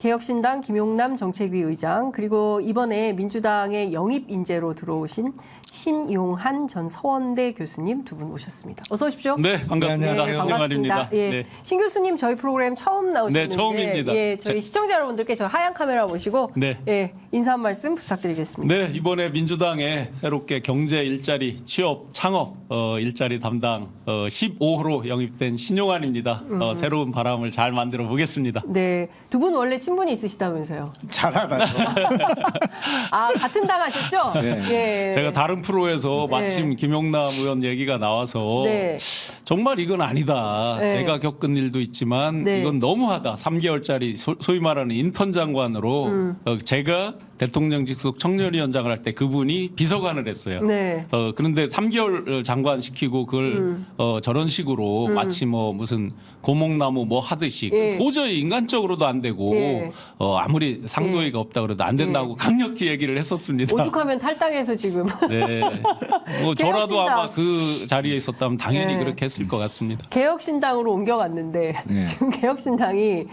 개혁신당 김용남 정책위 의장, 그리고 이번에 민주당의 영입 인재로 들어오신 신용한 전 서원대 교수님 두 분 모셨습니다. 어서 오십시오. 네, 반갑습니다. 네, 반갑습니다. 예. 네. 신 교수님 저희 프로그램 처음 나오셨는데 네, 처음입니다. 예, 저희 시청자 여러분들께 저 하얀 카메라 보시고 네. 예, 인사 한 말씀 부탁드리겠습니다. 네, 이번에 민주당에 새롭게 경제 일자리, 취업, 창업 일자리 담당 15호로 영입된 신용환입니다. 새로운 바람을 잘 만들어 보겠습니다. 네, 두 분 원래 친분이 있으시다면서요? 잘 알아요. 아, 같은 당 하셨죠? 네. 예. 제가 다른 프로에서 마침 김용남 의원 얘기가 나와서 네. 정말 이건 아니다. 네. 제가 겪은 일도 있지만 네. 이건 너무하다. 3개월짜리 소위 말하는 인턴 장관으로 제가 대통령 직속 청년위원장을 할 때 그분이 비서관을 했어요. 네. 그런데 3개월 장관 시키고 그걸 저런 식으로 마치 뭐 무슨 고목나무 뭐 하듯이 예. 도저히 인간적으로도 안 되고 예. 아무리 상도의가 없다 그래도 안 된다고 강력히 얘기를 했었습니다. 오죽하면 탈당해서 지금. 네. 뭐 저라도 개혁신당. 아마 그 자리에 있었다면 당연히 네. 그렇게 했을 것 같습니다. 개혁신당으로 옮겨갔는데 네. 지금 개혁신당이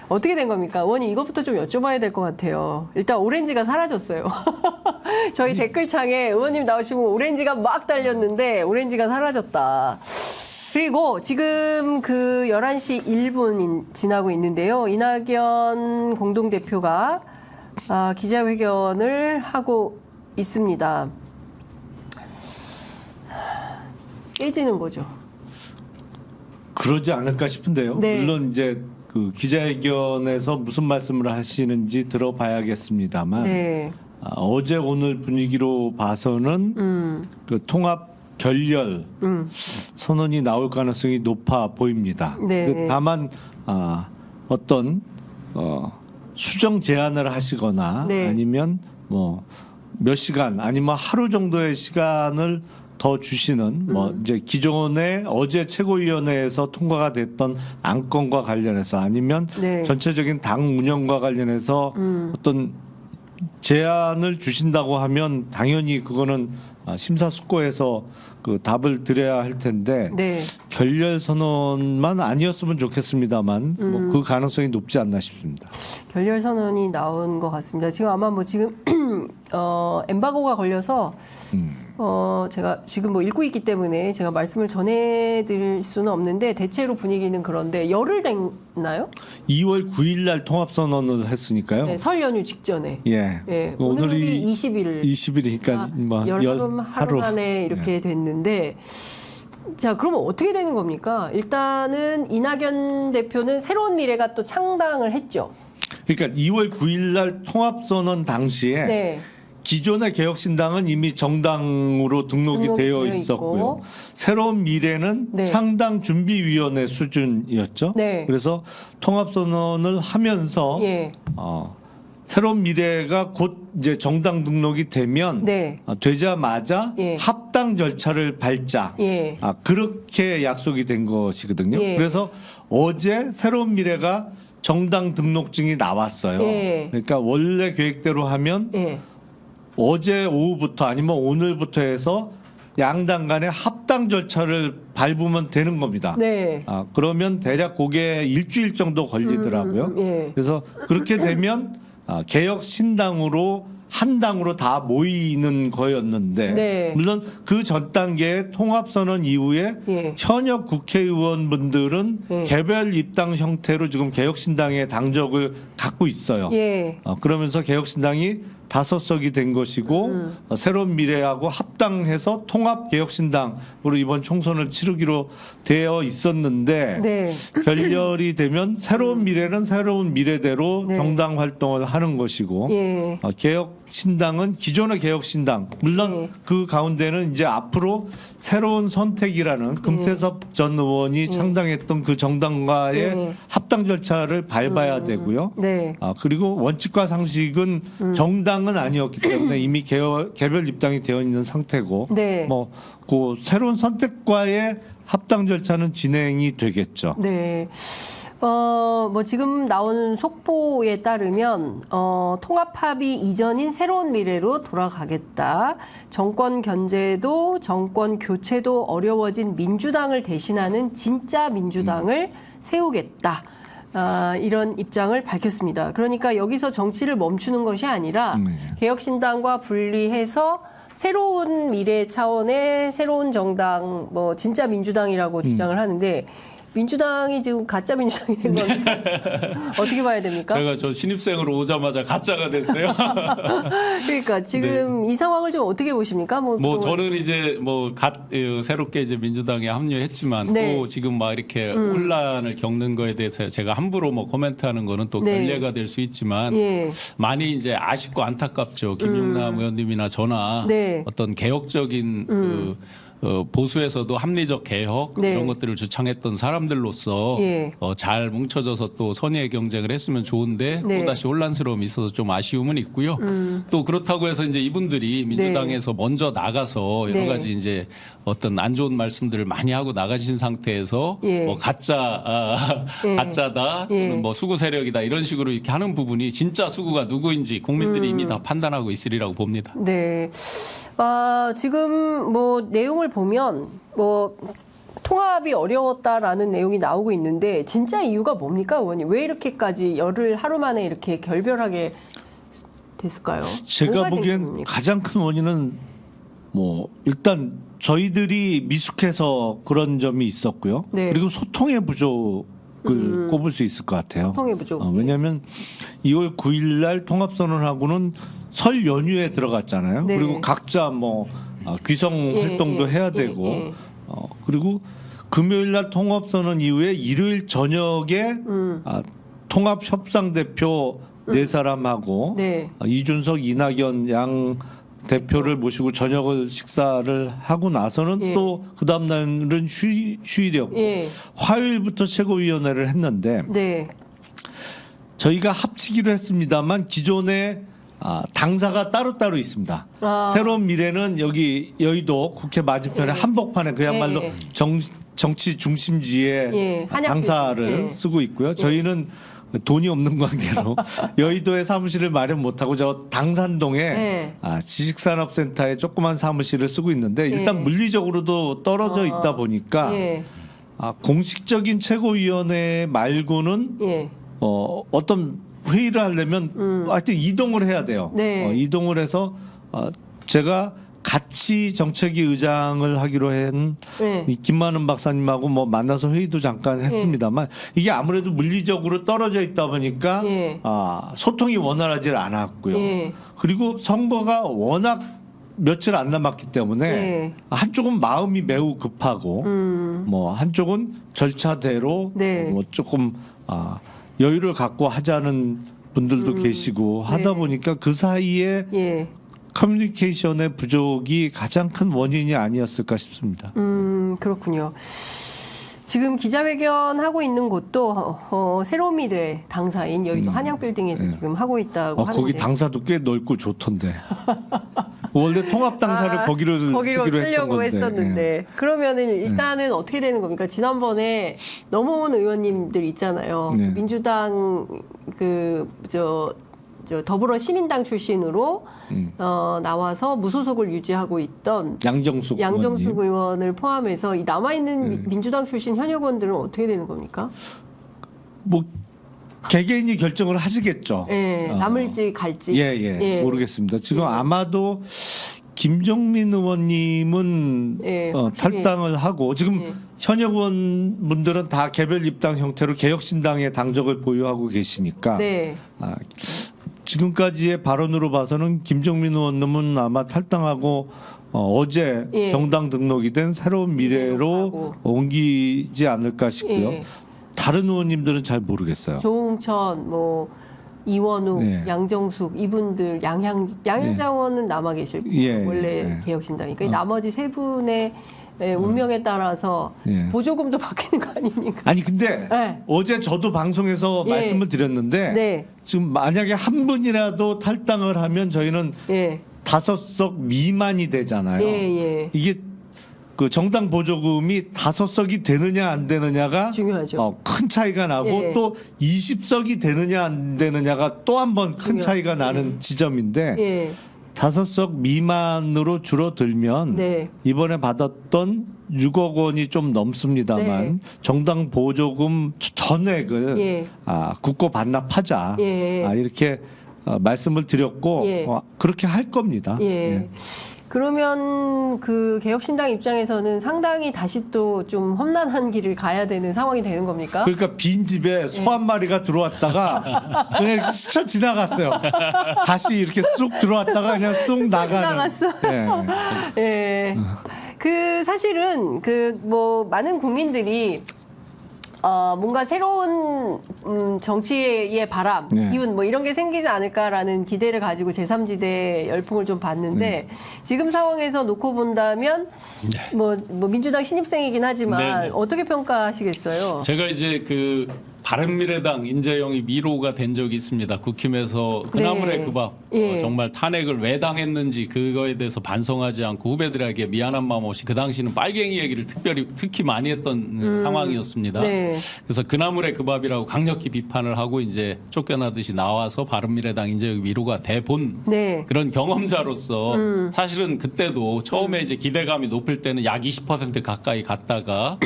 어떻게 된 겁니까? 의원님 이것부터 좀 여쭤봐야 될 것 같아요. 일단 오렌지가 사라졌어요. 저희 댓글창에 의원님 나오시면 오렌지가 막 달렸는데 오렌지가 사라졌다. 그리고 지금 11시 1분 지나고 있는데요. 이낙연 공동대표가 기자회견을 하고 있습니다. 깨지는 거죠. 그러지 않을까 싶은데요. 네. 물론 이제 그 기자회견에서 무슨 말씀을 하시는지 들어봐야겠습니다만 네. 어제 오늘 분위기로 봐서는 그 통합 결렬 선언이 나올 가능성이 높아 보입니다. 네. 근데 다만 어떤 수정 제안을 하시거나 네. 아니면 뭐 몇 시간 아니면 하루 정도의 시간을 더 주시는 뭐 이제 기존의 어제 최고위원회에서 통과가 됐던 안건과 관련해서 아니면 네. 전체적인 당 운영과 관련해서 어떤 제안을 주신다고 하면 당연히 그거는 심사숙고해서 그 답을 드려야 할 텐데 네. 결렬 선언만 아니었으면 좋겠습니다.만 뭐 그 가능성이 높지 않나 싶습니다. 결렬 선언이 나온 것 같습니다. 지금 아마 뭐 지금 엠바고가 걸려서 제가 지금 뭐 읽고 있기 때문에 제가 말씀을 전해드릴 수는 없는데 대체로 분위기는 그런데 열흘 됐나요? 2월 9일 날 통합 선언을 했으니까요. 네, 설 연휴 직전에. 예. 예, 오늘이 오늘이 20일. 20일이니까 뭐 열흘 하루 하루 만에 이렇게 예. 됐는데 자 그러면 어떻게 되는 겁니까? 일단은 이낙연 대표는 새로운 미래가 또 창당을 했죠. 그러니까 2월 9일 날 통합 선언 당시에 네. 기존의 개혁신당은 이미 정당으로 등록이 되어 있었고요. 있고. 새로운 미래는 네. 창당준비위원회 수준이었죠. 네. 그래서 통합선언을 하면서 예. 새로운 미래가 곧 이제 정당 등록이 되면 네. 되자마자 예. 합당 절차를 밟자. 예. 그렇게 약속이 된 것이거든요. 예. 그래서 어제 새로운 미래가 정당 등록증이 나왔어요. 예. 그러니까 원래 계획대로 하면 예. 어제 오후부터 아니면 오늘부터 해서 양당 간의 합당 절차를 밟으면 되는 겁니다. 네. 그러면 대략 그게 일주일 정도 걸리더라고요. 예. 그래서 그렇게 되면 개혁 신당으로 한 당으로 다 모이는 거였는데 네. 물론 그 전 단계의 통합선언 이후에 예. 현역 국회의원분들은 예. 개별 입당 형태로 지금 개혁신당의 당적을 갖고 있어요. 예. 그러면서 개혁신당이 5석이 된 것이고 새로운 미래하고 합당해서 통합개혁신당으로 이번 총선을 치르기로 되어 있었는데 네. 결렬이 되면 새로운 미래는 새로운 미래대로 네. 정당 활동을 하는 것이고 예. 개혁신당은 기존의 개혁신당 물론 네. 그 가운데는 이제 앞으로 새로운 선택이라는 금태섭 전 의원이 창당했던 그 정당과의 네. 합당 절차를 밟아야 되고요. 네. 그리고 원칙과 상식은 정당은 아니었기 때문에 이미 개별 입당이 되어 있는 상태고 네. 그 새로운 선택과의 합당 절차는 진행이 되겠죠. 네. 뭐 지금 나오는 속보에 따르면 통합 합의 이전인 새로운 미래로 돌아가겠다. 정권 견제도 정권 교체도 어려워진 민주당을 대신하는 진짜 민주당을 세우겠다. 이런 입장을 밝혔습니다. 그러니까 여기서 정치를 멈추는 것이 아니라 개혁신당과 분리해서 새로운 미래 차원의 새로운 정당, 뭐 진짜 민주당이라고 주장을 하는데 민주당이 지금 가짜 민주당이 된 겁니까? 어떻게 봐야 됩니까? 제가 저 신입생으로 오자마자 가짜가 됐어요. 그러니까 지금 이 상황을 좀 어떻게 보십니까? 뭐 저는 이제 새롭게 이제 민주당에 합류했지만 네. 또 지금 막 이렇게 혼란을 겪는 거에 대해서 제가 함부로 뭐 코멘트하는 거는 또 네. 결례가 될 수 있지만 예. 많이 이제 아쉽고 안타깝죠. 김용남 의원님이나 저나 네. 어떤 개혁적인 보수에서도 합리적 개혁 네. 이런 것들을 주창했던 사람들로서 예. 잘 뭉쳐져서 또 선의의 경쟁을 했으면 좋은데 네. 또다시 혼란스러움이 있어서 좀 아쉬움은 있고요. 또 그렇다고 해서 이제 이분들이 민주당에서 먼저 나가서 여러 네. 가지 이제 어떤 안 좋은 말씀들을 많이 하고 나가신 상태에서 예. 뭐 가짜다 예. 또는 뭐 수구 세력이다 이런 식으로 이렇게 하는 부분이 진짜 수구가 누구인지 국민들이 이미 다 판단하고 있으리라고 봅니다. 네. 지금 뭐 내용을 보면 뭐 통합이 어려웠다라는 내용이 나오고 있는데 진짜 이유가 뭡니까, 의원님? 왜 이렇게까지 열흘 하루 만에 이렇게 결별하게 됐을까요? 제가 뭐가 보기엔 됩니까? 가장 큰 원인은 뭐 일단 저희들이 미숙해서 그런 점이 있었고요. 네. 그리고 소통의 부족을 꼽을 수 있을 것 같아요. 소통의 부족. 왜냐하면 2월 9일 날 통합선언하고는 설 연휴에 들어갔잖아요. 네. 그리고 각자 뭐 귀성 활동도 해야 되고 그리고 금요일 날 통합선언 이후에 일요일 저녁에 통합협상대표 네 사람하고 네. 이준석, 이낙연 양 대표를 모시고 저녁을 식사를 하고 나서는 예. 또 그 다음 날은 휴일이었고 예. 화요일부터 최고위원회를 했는데 네. 저희가 합치기로 했습니다만 기존에 당사가 따로따로 있습니다. 새로운 미래는 여기 여의도 국회 맞은편에 한복판에 그야말로 예. 정치 중심지에 예. 한약필. 당사를 예. 쓰고 있고요. 저희는 돈이 없는 관계로 여의도에 사무실을 마련 못하고 저 당산동에 예. 지식산업센터에 조그만 사무실을 쓰고 있는데 일단 예. 물리적으로도 떨어져 있다 보니까 예. 공식적인 최고위원회 말고는 예. 어떤 회의를 하려면 하여튼 이동을 해야 돼요. 네. 이동을 해서 제가 같이 정책위 의장을 하기로 한 네. 이 김만은 박사님하고 뭐 만나서 회의도 잠깐 했습니다만 이게 아무래도 물리적으로 떨어져 있다 보니까 예. 소통이 원활하지 않았고요. 예. 그리고 선거가 워낙 며칠 안 남았기 때문에 예. 한쪽은 마음이 매우 급하고 뭐 한쪽은 절차대로 네. 뭐 조금 여유를 갖고 하자는 분들도 계시고 하다 네. 보니까 그 사이에 예. 커뮤니케이션의 부족이 가장 큰 원인이 아니었을까 싶습니다. 그렇군요. 지금 기자회견 하고 있는 곳도 새로운 미래 당사인 여의도 한양빌딩에서 지금 하고 있다고 하는데 거기 당사도 꽤 넓고 좋던데. 원래 통합 당사를 거기로 쓰기로 쓰려고 했던 건데. 했었는데 그러면은 일단은 어떻게 되는 겁니까? 지난번에 넘어온 의원님들 있잖아요. 네. 민주당 저 더불어 시민당 출신으로 나와서 무소속을 유지하고 있던 양정숙 의원님. 의원을 포함해서 이 남아 있는 민주당 출신 현역 의원들은 어떻게 되는 겁니까? 뭐 개개인이 결정을 하시겠죠. 예, 남을지 갈지. 예. 모르겠습니다. 지금 아마도 김종민 의원님은 예, 탈당을 하고 지금 예. 현역 의원분들은 다 개별 입당 형태로 개혁신당의 당적을 보유하고 계시니까 네. 지금까지의 발언으로 봐서는 김종민 의원님은 아마 탈당하고 어제 예. 정당 등록이 된 새로운 미래로 하고. 옮기지 않을까 싶고요. 예. 다른 의원님들은 잘 모르겠어요. 조응천, 뭐 이원우, 네. 양정숙 이분들 양현장원은 남아 계실 거예요. 예, 원래 예. 개혁신당이니까 이 나머지 세 분의 운명에 따라서 예. 보조금도 바뀌는 거 아닙니까? 아니 근데 네. 어제 저도 방송에서 예. 말씀을 드렸는데 네. 지금 만약에 한 분이라도 탈당을 하면 저희는 예. 5석 미만이 되잖아요. 예. 이게 그 정당 보조금이 5석이 되느냐 안 되느냐가 중요하죠. 큰 차이가 나고 예. 또 20석이 되느냐 안 되느냐가 또 한 번 큰 차이가 나는 지점인데 예. 5석 미만으로 줄어들면 네. 이번에 받았던 6억 원이 좀 넘습니다만 네. 정당 보조금 전액을 예. 국고 반납하자 예. 이렇게 말씀을 드렸고 예. 그렇게 할 겁니다. 예. 예. 그러면 그 개혁신당 입장에서는 상당히 다시 또 좀 험난한 길을 가야 되는 상황이 되는 겁니까? 그러니까 빈 집에 소 한 마리가 들어왔다가 그냥 스쳐 지나갔어요. 다시 이렇게 쑥 들어왔다가 그냥 쑥 나가는. 지나갔어. 예. 예. 그 사실은 그 뭐 많은 국민들이 뭔가 새로운 정치의 바람, 네. 기운 뭐 이런 게 생기지 않을까라는 기대를 가지고 제3지대 열풍을 좀 봤는데 지금 상황에서 놓고 본다면 뭐 민주당 신입생이긴 하지만 네, 네. 어떻게 평가하시겠어요? 제가 이제 그 바른미래당 인재영입 1호가 된 적이 있습니다. 국힘에서 그나물의 네. 그 밥 예. 정말 탄핵을 왜 당했는지 그거에 대해서 반성하지 않고 후배들에게 미안한 마음 없이 그 당시는 빨갱이 얘기를 특히 많이 했던 상황이었습니다. 네. 그래서 그나물의 그 밥이라고 강력히 비판을 하고 이제 쫓겨나듯이 나와서 바른미래당 인재영입 1호가 돼본 네. 그런 경험자로서 사실은 그때도 처음에 이제 기대감이 높을 때는 약 20% 가까이 갔다가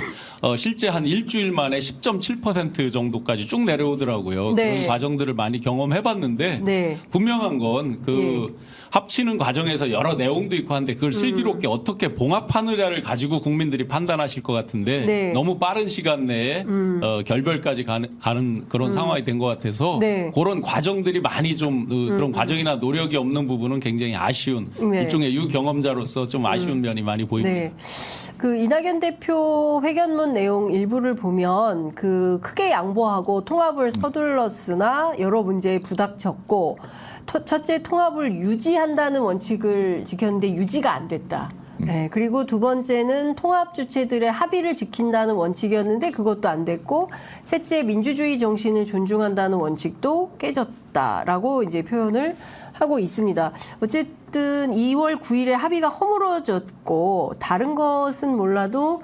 실제 한 일주일 만에 10.7% 정도까지 쭉 내려오더라고요. 네. 그런 과정들을 많이 경험해봤는데 네. 분명한 건 그 합치는 과정에서 여러 내용도 있고 한데 그걸 슬기롭게 어떻게 봉합하느냐를 가지고 국민들이 판단하실 것 같은데 네. 너무 빠른 시간 내에 결별까지 가는 그런 상황이 된 것 같아서 네. 그런 과정들이 많이 좀 그런 과정이나 노력이 없는 부분은 굉장히 아쉬운 네. 일종의 유경험자로서 좀 아쉬운 면이 많이 보입니다. 네. 그 이낙연 대표 회견문 내용 일부를 보면 그 크게 양보하고 통합을 서둘렀으나 여러 문제에 부닥쳤고 첫째 통합을 유지한다는 원칙을 지켰는데 유지가 안 됐다. 네, 그리고 두 번째는 통합 주체들의 합의를 지킨다는 원칙이었는데 그것도 안 됐고 셋째 민주주의 정신을 존중한다는 원칙도 깨졌다라고 이제 표현을 하고 있습니다. 어쨌든 2월 9일에 합의가 허물어졌고 다른 것은 몰라도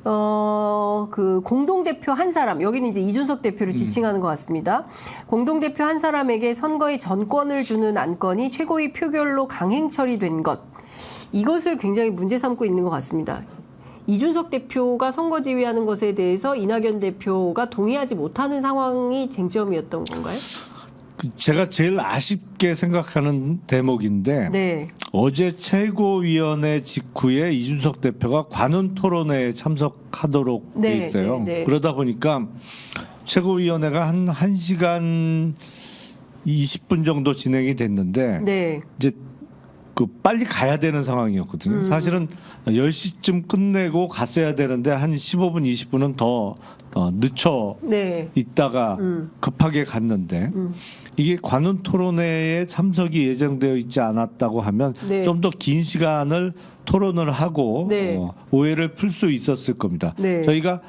그 공동대표 한 사람, 여기는 이제 이준석 대표를 지칭하는 것 같습니다. 공동대표 한 사람에게 선거의 전권을 주는 안건이 최고위 표결로 강행 처리된 것. 이것을 굉장히 문제 삼고 있는 것 같습니다. 이준석 대표가 선거 지휘하는 것에 대해서 이낙연 대표가 동의하지 못하는 상황이 쟁점이었던 건가요? 제가 제일 아쉽게 생각하는 대목인데 네. 어제 최고위원회 직후에 이준석 대표가 관훈 토론회에 참석하도록 네, 돼 있어요. 네, 네. 그러다 보니까 최고위원회가 한 1시간 20분 정도 진행이 됐는데 네. 이제 그 빨리 가야 되는 상황이었거든요. 사실은 10시쯤 끝내고 갔어야 되는데 한 15분, 20분은 더 늦춰 네. 있다가 급하게 갔는데 이게 관훈 토론회에 참석이 예정되어 있지 않았다고 하면 네. 좀 더 긴 시간을 토론을 하고 네. 오해를 풀 수 있었을 겁니다. 네. 저희가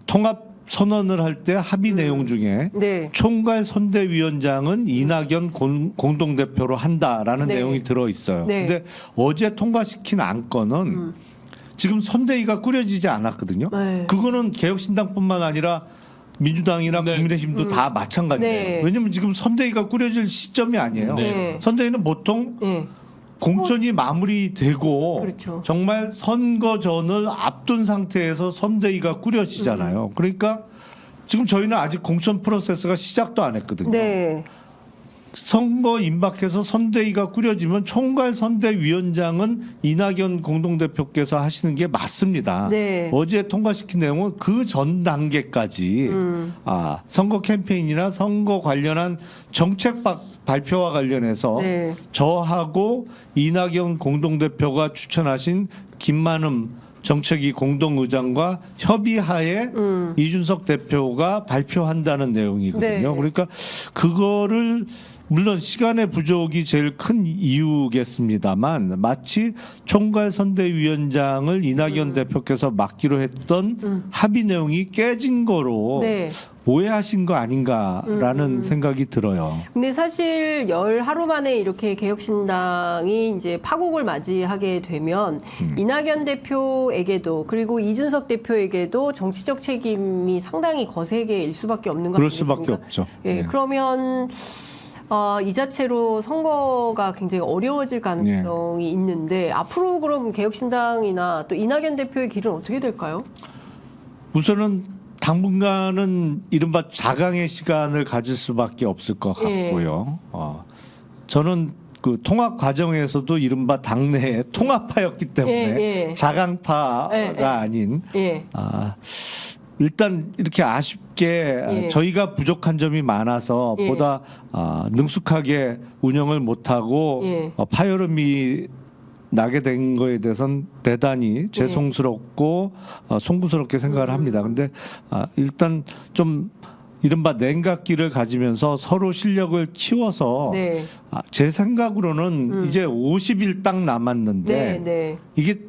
통합 선언을 할 때 합의 내용 중에 네. 총괄 선대위원장은 이낙연 공동대표로 한다라는 네. 내용이 들어 있어요. 네. 근데 어제 통과시킨 안건은 지금 선대위가 꾸려지지 않았거든요. 네. 그거는 개혁신당뿐만 아니라 민주당이나 네. 국민의힘도 다 마찬가지예요. 네. 왜냐하면 지금 선대위가 꾸려질 시점이 아니에요. 네. 선대위는 보통 네. 공천이 마무리되고 그렇죠. 정말 선거전을 앞둔 상태에서 선대위가 꾸려지잖아요. 그러니까 지금 저희는 아직 공천 프로세스가 시작도 안 했거든요. 네. 선거 임박해서 선대위가 꾸려지면 총괄 선대위원장은 이낙연 공동대표께서 하시는 게 맞습니다. 네. 어제 통과시킨 내용은 그 전 단계까지 선거 캠페인이나 선거 관련한 정책 발표와 관련해서 네. 저하고 이낙연 공동대표가 추천하신 김만흠 정책위 공동의장과 협의하에 이준석 대표가 발표한다는 내용이거든요. 네. 그러니까 그거를 물론 시간의 부족이 제일 큰 이유겠습니다만 마치 총괄 선대위원장을 이낙연 대표께서 맡기로 했던 합의 내용이 깨진 거로 네. 오해하신 거 아닌가라는 생각이 들어요. 근데 사실 열 하루 만에 이렇게 개혁신당이 이제 파국을 맞이하게 되면 이낙연 대표에게도 그리고 이준석 대표에게도 정치적 책임이 상당히 거세게 일 수밖에 없는 거 그럴 아니겠습니까? 수밖에 없죠. 예, 네. 그러면 이 자체로 선거가 굉장히 어려워질 가능성이 있는데 앞으로 그럼 개혁신당이나 또 이낙연 대표의 길은 어떻게 될까요? 우선은 당분간은 이른바 자강의 시간을 가질 수밖에 없을 것 같고요. 저는 그 통합 과정에서도 이른바 당내의 통합파였기 때문에 자강파가 아닌 일단 이렇게 아쉽게 저희가 부족한 점이 많아서 보다 능숙하게 운영을 못하고 파열음이 나게 된 거에 대해서는 대단히 죄송스럽고 송구스럽게 생각을 합니다. 근데 일단 좀 이른바 냉각기를 가지면서 서로 실력을 키워서 제 생각으로는 이제 50일 딱 남았는데 이게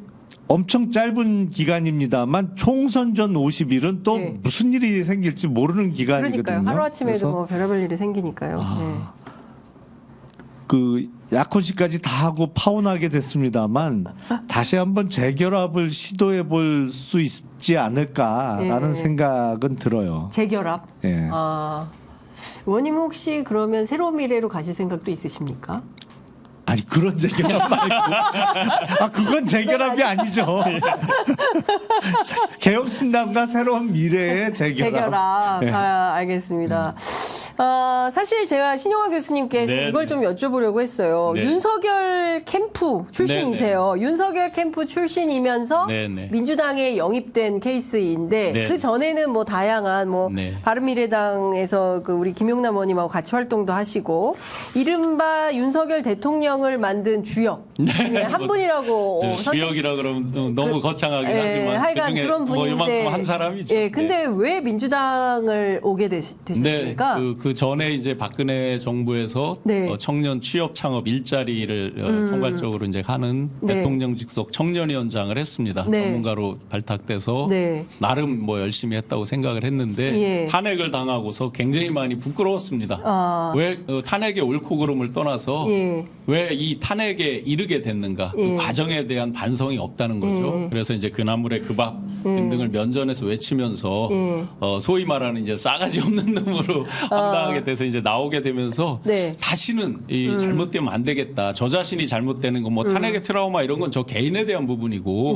엄청 짧은 기간입니다만 총선 전 50일은 또 무슨 일이 생길지 모르는 기간이거든요. 그러니까요. 하루아침에도 뭐 별의별 일이 생기니까요. 그 약혼식까지 다 하고 파혼하게 됐습니다만 다시 한번 재결합을 시도해 볼 수 있지 않을까라는 생각은 들어요. 재결합. 의원님 혹시 그러면 새로운 미래로 가실 생각도 있으십니까? 아니 그런 재결합 말고 그건 재결합이 아니죠. 개혁신당과 새로운 미래의 재결합. 알겠습니다. 사실 제가 신영화 교수님께 이걸 좀 여쭤보려고 했어요. 윤석열 캠프 출신이세요. 윤석열 캠프 출신이면서 민주당에 영입된 케이스인데 그 전에는 뭐 다양한 뭐 바른미래당에서 그 우리 김용남 의원님하고 같이 활동도 하시고 이른바 윤석열 대통령을 만든 주역 중에 한 분이라고 주역이라 그러면 너무 거창하긴 하지만 하여간 그중에 그런 분인데 뭐 이만큼 한 사람이죠. 근데 왜 민주당을 오게 되셨습니까? 그 전에 이제 박근혜 정부에서 청년 취업 창업 일자리를 총괄적으로 이제 하는 대통령 직속 청년위원장을 했습니다. 전문가로 발탁돼서 나름 뭐 열심히 했다고 생각을 했는데 탄핵을 당하고서 굉장히 많이 부끄러웠습니다. 왜 탄핵의 옳고 그름을 떠나서 왜 이 탄핵에 이르게 됐는가 그 과정에 대한 반성이 없다는 거죠. 그래서 이제 그나물의 그 밥 등등을 면전에서 외치면서 소위 말하는 이제 싸가지 없는 놈으로 황당하게 돼서 이제 나오게 되면서 다시는 이 잘못되면 안 되겠다. 저 자신이 잘못되는 건 뭐 탄핵의 트라우마 이런 건 저 개인에 대한 부분이고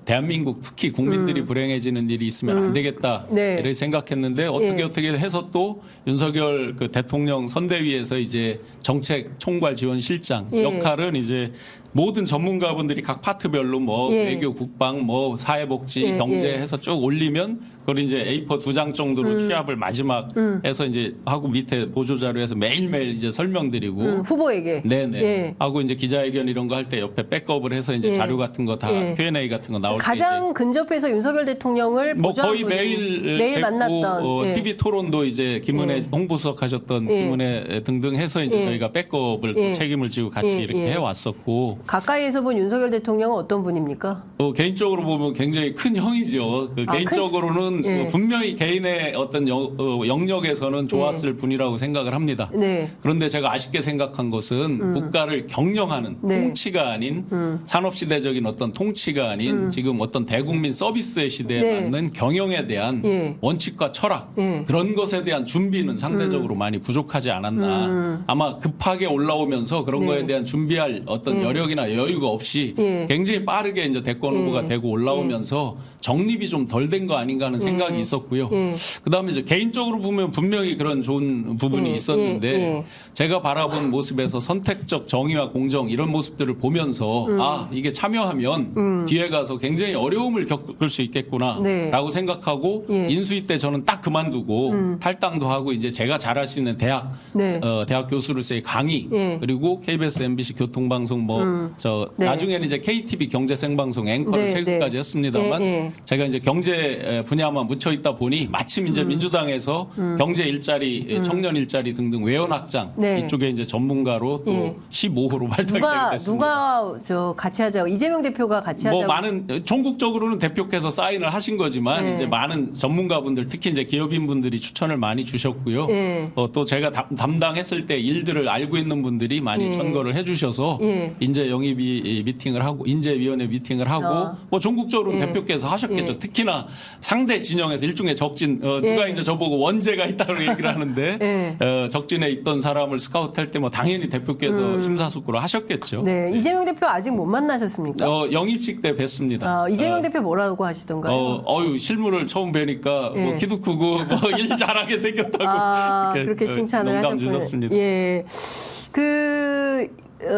대한민국 특히 국민들이 불행해지는 일이 있으면 안 되겠다. 이렇게 생각했는데 어떻게 해서 또 윤석열 그 대통령 선대위에서 이제 정책 총괄 지원 실장 역할은 이제 모든 전문가분들이 각 파트별로 뭐 외교, 국방, 뭐 사회복지, 경제 해서 쭉 올리면 그걸 이제 A4 2장 정도로 취합을 마지막에서 이제 하고 밑에 보조 자료에서 매일매일 이제 설명드리고 후보에게 하고 이제 기자회견 이런 거 할 때 옆에 백업을 해서 이제 자료 같은 거 다 Q&A 같은 거 나올 때 가장 근접해서 윤석열 대통령을 뭐 거의 매일 만났던 TV 토론도 이제 김은혜 홍보수석 하셨던 김은혜 등등 해서 이제 저희가 백업을 또 책임을 지고 같이 이렇게 해왔었고 가까이에서 본 윤석열 대통령은 어떤 분입니까? 개인적으로 보면 굉장히 큰 형이죠. 개인적으로는 분명히 개인의 어떤 영역에서는 좋았을 분이라고 생각을 합니다. 그런데 제가 아쉽게 생각한 것은 국가를 경영하는 통치가 아닌 산업시대적인 어떤 통치가 아닌 지금 어떤 대국민 서비스의 시대에 맞는 경영에 대한 원칙과 철학 그런 것에 대한 준비는 상대적으로 많이 부족하지 않았나. 아마 급하게 올라오면서 그런 거에 대한 준비할 어떤 여력이나 여유가 없이 굉장히 빠르게 이제 대권 후보가 되고 올라오면서 정립이 좀 덜 된 거 아닌가 하는 생각이 있었고요. 그다음에 이제 개인적으로 보면 분명히 그런 좋은 부분이 있었는데 제가 바라본 모습에서 선택적 정의와 공정 이런 모습들을 보면서 이게 참여하면 뒤에 가서 굉장히 어려움을 겪을 수 있겠구나라고 생각하고 인수위 때 저는 딱 그만두고 탈당도 하고 이제 제가 잘 할 수 있는 대학 교수로서의 강의 그리고 KBS, MBC 교통방송 나중에는 이제 KTV 경제생방송 앵커를 최근까지 했습니다만 제가 이제 경제 분야만 묻혀 있다 보니 마침 이제 민주당에서 경제 일자리, 청년 일자리 등등 외연확장 이쪽에 이제 전문가로 또 15호로 발탁이 되게 됐습니다. 누가 같이 하자고 이재명 대표가 같이 하자고 많은 전국적으로는 대표께서 사인을 하신 거지만 이제 많은 전문가분들 특히 이제 기업인분들이 추천을 많이 주셨고요. 또 제가 담당했을 때 일들을 알고 있는 분들이 많이 천거를 해주셔서 인재 영입이 미팅을 하고 인재위원회 미팅을 하고 전국적으로 대표께서 하셨겠죠. 특히나 상대 반대 진영에서 일종의 적진 누가 이제 저보고 원죄가 있다고 얘기를 하는데 적진에 있던 사람을 스카우트할 때 뭐 당연히 대표께서 심사숙고를 하셨겠죠. 네. 이재명 대표 아직 못 만나셨습니까? 영입식 때 뵀습니다. 이재명 대표 뭐라고 하시던가요? 실물을 처음 뵈니까 뭐 키도 크고 뭐 일 잘하게 생겼다고 그렇게 칭찬을 농담 하셨군요. 주셨습니다. 예.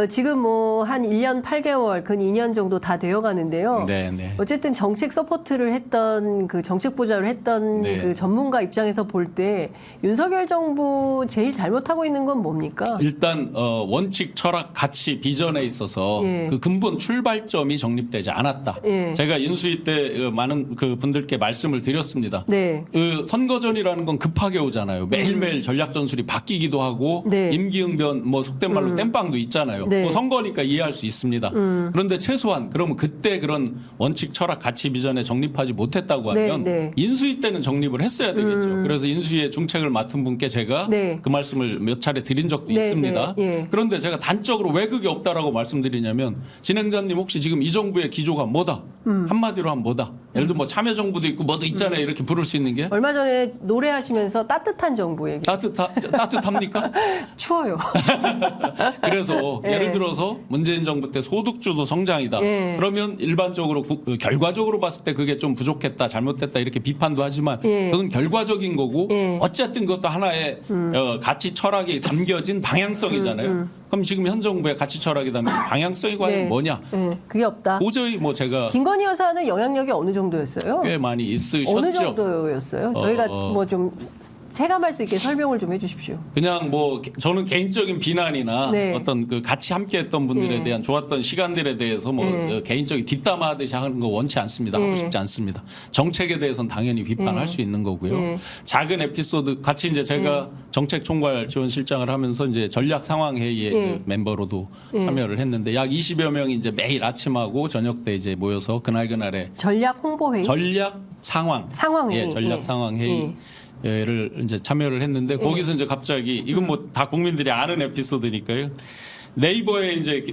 지금 뭐 한 1년 8개월, 근 2년 정도 다 되어 가는데요. 네, 네. 어쨌든 정책 서포트를 했던 그 정책 보좌를 했던 네. 그 전문가 입장에서 볼 때 윤석열 정부 제일 잘못하고 있는 건 뭡니까? 일단 원칙, 철학, 가치, 비전에 있어서 예. 그 근본 출발점이 정립되지 않았다. 예. 제가 인수위 때 많은 그 분들께 말씀을 드렸습니다. 네. 그 선거전이라는 건 급하게 오잖아요. 매일매일 전략 전술이 바뀌기도 하고 네. 임기응변 뭐 속된 말로 땜빵도 있잖아요. 네. 뭐 선거니까 이해할 수 있습니다. 그런데 최소한 그러면 그때 그런 원칙, 철학, 가치, 비전에 정립하지 못했다고 네, 하면 네. 인수위 때는 정립을 했어야 되겠죠. 그래서 인수위의 중책을 맡은 분께 제가 네. 그 말씀을 몇 차례 드린 적도 네, 있습니다. 네, 예. 그런데 제가 단적으로 왜 그게 없다라고 말씀드리냐면 진행자님 혹시 지금 이 정부의 기조가 뭐다? 한마디로 하면 뭐다? 예를 들어 뭐 참여정부도 있고 뭐도 있잖아요. 이렇게 부를 수 있는 게 얼마 전에 노래하시면서 따뜻한 정부 얘기. 따뜻합니까? 추워요. 그래서 예를 들어서 문재인 정부 때 소득주도 성장이다. 예. 그러면 일반적으로 결과적으로 봤을 때 그게 좀 부족했다, 잘못됐다 이렇게 비판도 하지만 예. 그건 결과적인 거고 예. 어쨌든 그것도 하나의 가치 철학이 담겨진 방향성이잖아요. 그럼 지금 현 정부의 가치 철학이 담긴 방향성이 과연 네. 뭐냐? 네, 그게 없다. 도저히 뭐 제가 김건희 여사는 영향력이 어느 정도였어요? 꽤 많이 있으셨죠. 어느 정도였어요? 저희가 뭐 좀 체감할 수 있게 설명을 좀 해주십시오. 그냥 뭐 저는 개인적인 비난이나 네. 어떤 그 같이 함께했던 분들에 네. 대한 좋았던 시간들에 대해서 뭐 네. 개인적인 뒷담화하듯이 하는 거 원치 않습니다. 네. 하고 싶지 않습니다. 정책에 대해서는 당연히 비판할 네. 수 있는 거고요. 네. 작은 에피소드 같이 이제 제가 정책총괄 지원실장을 하면서 이제 전략 상황 회의의 네. 그 멤버로도 참여를 했는데 약 20여 명이 이제 매일 아침하고 저녁 때 이제 모여서 그날에 전략 홍보 회의. 전략 상황 상황회의. 예, 전략 예. 상황 회의. 를 이제 참여를 했는데 거기서 이제 갑자기 이건 뭐 다 국민들이 아는 에피소드니까요. 네이버에 이제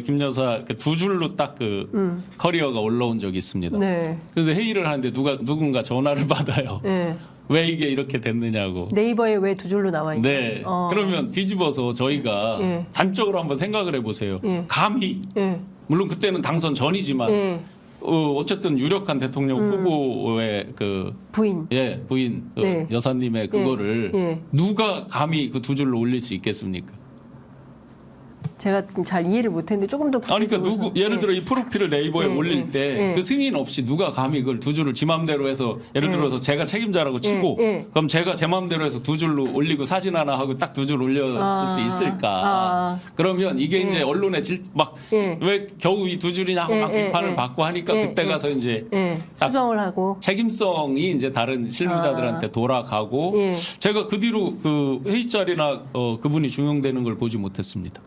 김 여사 그 두 줄로 딱 그 커리어가 올라온 적이 있습니다. 네. 그런데 회의를 하는데 누군가 전화를 받아요. 네. 왜 이게 이렇게 됐느냐고. 네이버에 왜 두 줄로 나와 있냐? 네. 그러면 뒤집어서 저희가 예. 단적으로 한번 생각을 해보세요. 예. 감히 예. 물론 그때는 당선 전이지만 예. 어쨌든 유력한 대통령 후보의 그 부인. 부인 네. 여사님의 그거를 예. 누가 감히 그 두 줄로 올릴 수 있겠습니까? 제가 좀 잘 이해를 못했는데 조금 더 아니 그러니까 구체적으로 예를 들어 이 프로필을 네이버에 예, 올릴 예, 때 예. 그 승인 없이 누가 감히 그걸 두 줄을 지 맘대로 해서 예를 들어서 제가 책임자라고 치고 예. 그럼 제가 제 맘대로 해서 두 줄로 올리고 사진 하나 하고 딱 두 줄 올렸을 수 있을까? 그러면 이게 이제 언론에 막 왜 겨우 이 두 줄이냐고 막 비판을 받고 하니까 그때 가서 이제 딱 수정을 하고 책임성이 이제 다른 실무자들한테 돌아가고 예. 제가 그 뒤로 그 회의 자리나 그분이 중용되는 걸 보지 못했습니다.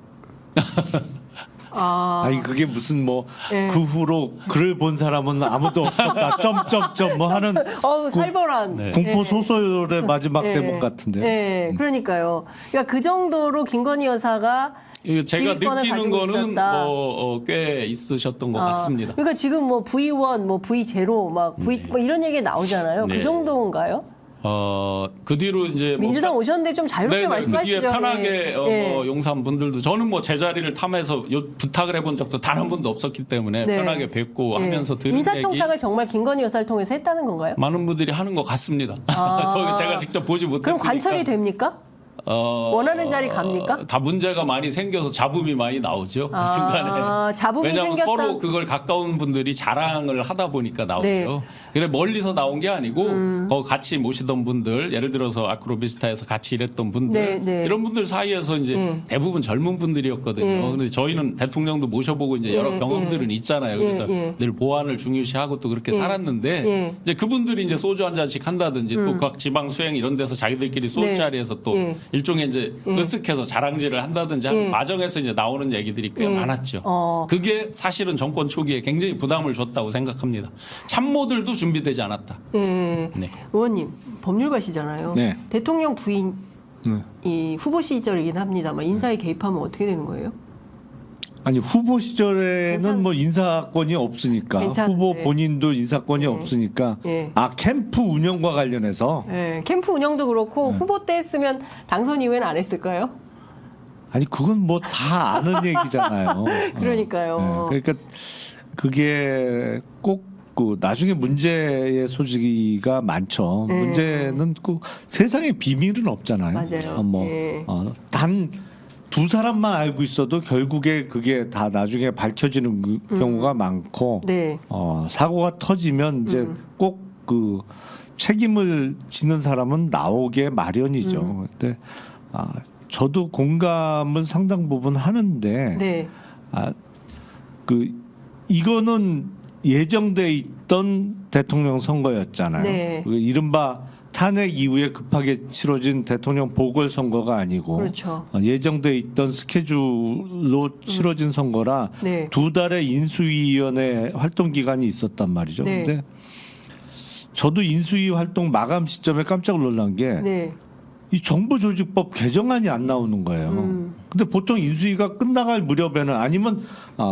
아니 그게 무슨 뭐 그 예. 후로 글을 본 사람은 아무도 없었다. 점점점 뭐 하는 어우 살벌한 네. 공포 소설의 마지막 예. 대목 같은데. 네, 그러니까요. 그러니까 그 정도로 김건희 여사가 제가 지휘권을 느끼는 가지고 거는 있었다. 꽤 있으셨던 것 같습니다. 그러니까 지금 뭐 V1, 뭐 V0, 막 V 뭐 이런 얘기 나오잖아요. 네. 그 정도인가요? 그 뒤로 이제 민주당 오셨는데 좀 자유롭게 그 말씀하시죠. 뒤에 편하게 예. 뭐 용산 분들도 저는 뭐 제자리를 탐해서 부탁을 해본 적도 단 한 번도 없었기 때문에 네. 편하게 뵙고 예. 하면서 들은 얘기 인사청탁을 정말 김건희 여사를 통해서 했다는 건가요? 많은 분들이 하는 것 같습니다. 제가 직접 보지 못했으니까. 그럼 관철이 됩니까? 원하는 자리 갑니까? 다 문제가 많이 생겨서 잡음이 많이 나오죠. 그 중간에. 잡음이 왜냐하면 생겼다. 서로 그걸 가까운 분들이 자랑을 하다 보니까 나오죠. 네. 그래 멀리서 나온 게 아니고 거기 같이 모시던 분들, 예를 들어서 아크로비스타에서 같이 일했던 분들 네, 네. 이런 분들 사이에서 이제 대부분 젊은 분들이었거든요. 네. 그런데 저희는 대통령도 모셔보고 이제 여러 네, 경험들은 있잖아요. 그래서 늘 보안을 중요시하고 또 그렇게 살았는데 이제 그분들이 이제 소주 한 잔씩 한다든지 또 각 지방 수행 이런 데서 자기들끼리 소주 네. 자리에서 또 네. 일종의 이제 으쓱해서 자랑질을 한다든지 하는 과정에서 이제 나오는 얘기들이 꽤 많았죠. 그게 사실은 정권 초기에 굉장히 부담을 줬다고 생각합니다. 참모들도 준비되지 않았다. 네. 의원님 법률가시잖아요. 네. 대통령 부인 네. 이 후보 시절이긴 합니다만 인사에 개입하면 어떻게 되는 거예요? 아니 후보 시절에는 괜찮- 뭐 인사권이 없으니까 괜찮은데. 후보 본인도 인사권이 없으니까 예. 아 캠프 운영과 관련해서 예, 캠프 운영도 그렇고 후보 때 했으면 당선 이후에는 안 했을까요? 아니 그건 뭐 다 아는 얘기잖아요. 그러니까요. 그러니까 그게 꼭 그 나중에 문제의 소지가 많죠. 네. 문제는 꼭 세상에 비밀은 없잖아요. 맞아요. 예. 단 두 사람만 알고 있어도 결국에 그게 다 나중에 밝혀지는 경우가 많고 네. 사고가 터지면 이제 꼭 그 책임을 지는 사람은 나오게 마련이죠. 근데 저도 공감은 상당 부분 하는데 네. 그 이거는 예정돼 있던 대통령 선거였잖아요. 네. 그 이른바 탄핵 이후에 급하게 치러진 대통령 보궐선거가 아니고 그렇죠. 예정돼 있던 스케줄로 치러진 선거라 네. 2달의 인수위원회 활동 기간이 있었단 말이죠. 네. 근데 저도 인수위 활동 마감 시점에 깜짝 놀란 게 네. 이 정부조직법 개정안이 안 나오는 거예요. 근데 보통 인수위가 끝나갈 무렵에는 아니면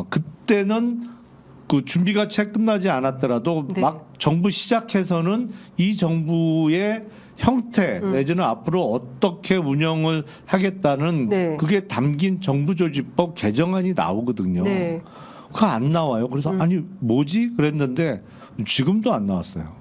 그때는 그 준비가 채 끝나지 않았더라도 네. 막 정부 시작해서는 이 정부의 형태 내지는 앞으로 어떻게 운영을 하겠다는 네. 그게 담긴 정부조직법 개정안이 나오거든요. 네. 그거 안 나와요. 그래서 아니 뭐지 그랬는데 지금도 안 나왔어요.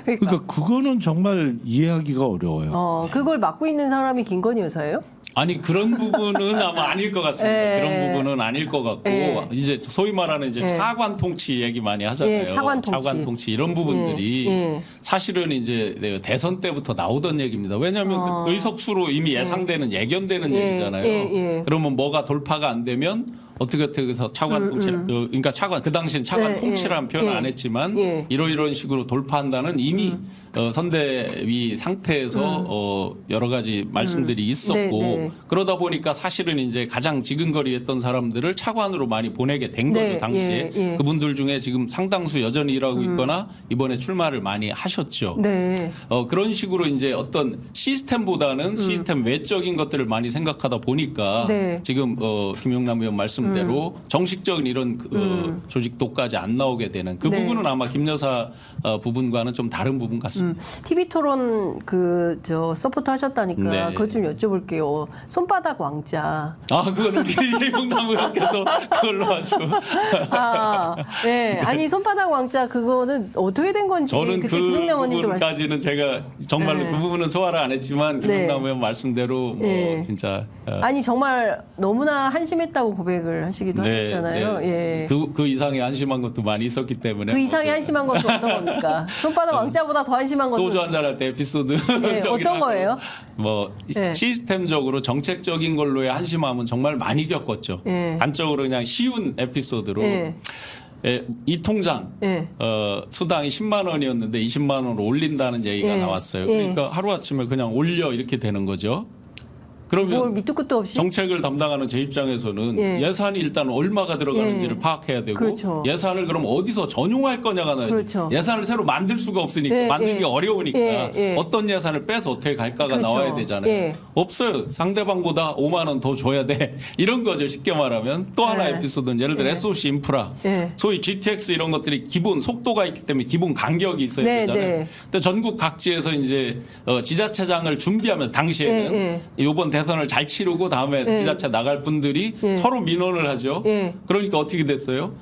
그러니까 그거는 정말 이해하기가 어려워요. 그걸 맡고 있는 사람이 김건희 여사예요? 아니 그런 부분은 아마 아닐 것 같습니다. 예. 그런 부분은 아닐 것 같고 예. 이제 소위 말하는 이제 예. 차관 통치 얘기 많이 하잖아요. 예, 차관 통치. 이런 부분들이 예. 사실은 이제 대선 때부터 나오던 얘기입니다. 왜냐하면 그 의석수로 이미 예상되는 예견되는 예. 얘기잖아요. 예. 그러면 뭐가 돌파가 안 되면 어떻게 해서 차관 통치, 그러니까 차관 그 당시엔 차관 예, 통치라는 표현 예. 안 했지만 예. 이런 식으로 돌파한다는 이미 선대위 상태에서 여러 가지 말씀들이 있었고 네, 네. 그러다 보니까 사실은 이제 가장 지근거리했던 사람들을 차관으로 많이 보내게 된 거죠 네, 당시에. 예, 예. 그분들 중에 지금 상당수 여전히 일하고 있거나 이번에 출마를 많이 하셨죠. 네. 그런 식으로 이제 어떤 시스템보다는 시스템 외적인 것들을 많이 생각하다 보니까 네. 지금 김용남 의원 말씀대로 정식적인 이런 조직도까지 안 나오게 되는 그 네. 부분은 아마 김 여사 부분과는 좀 다른 부분 같습니다. TV 토론 서포트 하셨다니까 네. 그것 좀 여쭤볼게요. 손바닥 왕자. 그거는 김용남 의원께서 그걸로 하시고 네. 아니 손바닥 왕자 그거는 어떻게 된 건지 저는 그때 그 김용남 의원님도 부분까지는 제가 정말로 네. 그 부분은 소화를 안 했지만 네. 김용남 의원 말씀대로 뭐 네. 진짜 아니 정말 너무나 한심했다고 고백을 하시기도 하셨잖아요. 예. 그 이상의 한심한 것도 많이 있었기 때문에 그 이상의 한심한 것도 어떤 겁니까? 손바닥 왕자보다 더 한심한 것은 소주 한잔 할 때 에피소드 예, 어떤 거예요? 뭐 예. 시스템적으로 정책적인 걸로의 한심함은 정말 많이 겪었죠. 예. 단적으로 그냥 쉬운 에피소드로 예. 이 통장 예. 수당이 10만 원이었는데 20만 원으로 올린다는 얘기가 예. 나왔어요. 예. 그러니까 하루아침에 그냥 올려 이렇게 되는 거죠. 그러면 뭘 밑도 끝도 없이 정책을 담당하는 제 입장에서는 예. 예산이 일단 얼마가 들어가는지를 예. 파악해야 되고 그렇죠. 예산을 그럼 어디서 전용할 거냐가 나야지. 그렇죠. 예산을 새로 만들 수가 없으니까 예, 만들기 예. 어려우니까 예. 어떤 예산을 빼서 어떻게 갈까가 그렇죠. 나와야 되잖아요. 예. 없어요. 상대방보다 5만 원 더 줘야 돼. 이런 거죠. 쉽게 말하면. 또 하나 예. 에피소드는 예를 들어 예. SOC 인프라. 예. 소위 GTX 이런 것들이 기본 속도가 있기 때문에 기본 간격이 있어야 네, 되잖아요. 네. 근데 전국 각지에서 이제 지자체장을 준비하면서 당시에는 예, 이번 대선을 잘 치르고 다음에 예. 지자체 나갈 분들이 예. 서로 민원을 하죠. 예. 그러니까 어떻게 됐어요?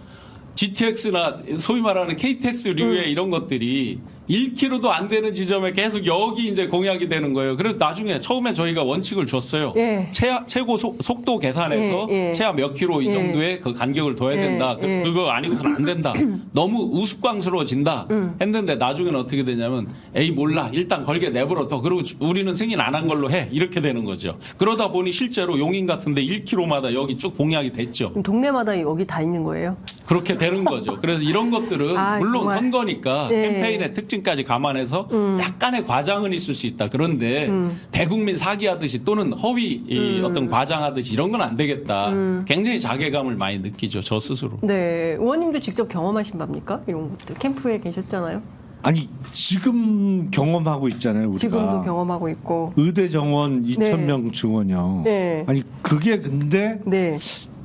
GTX나 소위 말하는 KTX류의 이런 것들이 1km도 안 되는 지점에 계속 여기 이제 공약이 되는 거예요. 그래서 나중에 처음에 저희가 원칙을 줬어요. 예. 최고 속도 계산해서 예, 예. 최하 몇 킬로 이 예. 정도의 그 간격을 둬야 예, 된다. 예. 그거 아니고서는 안 된다. 너무 우스꽝스러워진다. 했는데 나중에는 어떻게 되냐면 에이 몰라 일단 걸게 내버려 둬. 그리고 우리는 승인 안 한 걸로 해. 이렇게 되는 거죠. 그러다 보니 실제로 용인 같은데 1km마다 여기 쭉 공약이 됐죠. 그럼 동네마다 여기 다 있는 거예요? 그렇게 되는 거죠. 그래서 이런 것들은 물론 정말. 선거니까 네. 캠페인의 특징까지 감안해서 약간의 과장은 있을 수 있다. 그런데 대국민 사기하듯이 또는 허위 어떤 과장하듯이 이런 건 안 되겠다. 굉장히 자괴감을 많이 느끼죠. 저 스스로. 네, 의원님도 직접 경험하신 바입니까? 이런 것들 캠프에 계셨잖아요. 아니 지금 경험하고 있잖아요 우리가. 지금도 경험하고 있고. 의대 정원 2,000명 증원이요. 네. 아니 그게 근데 네.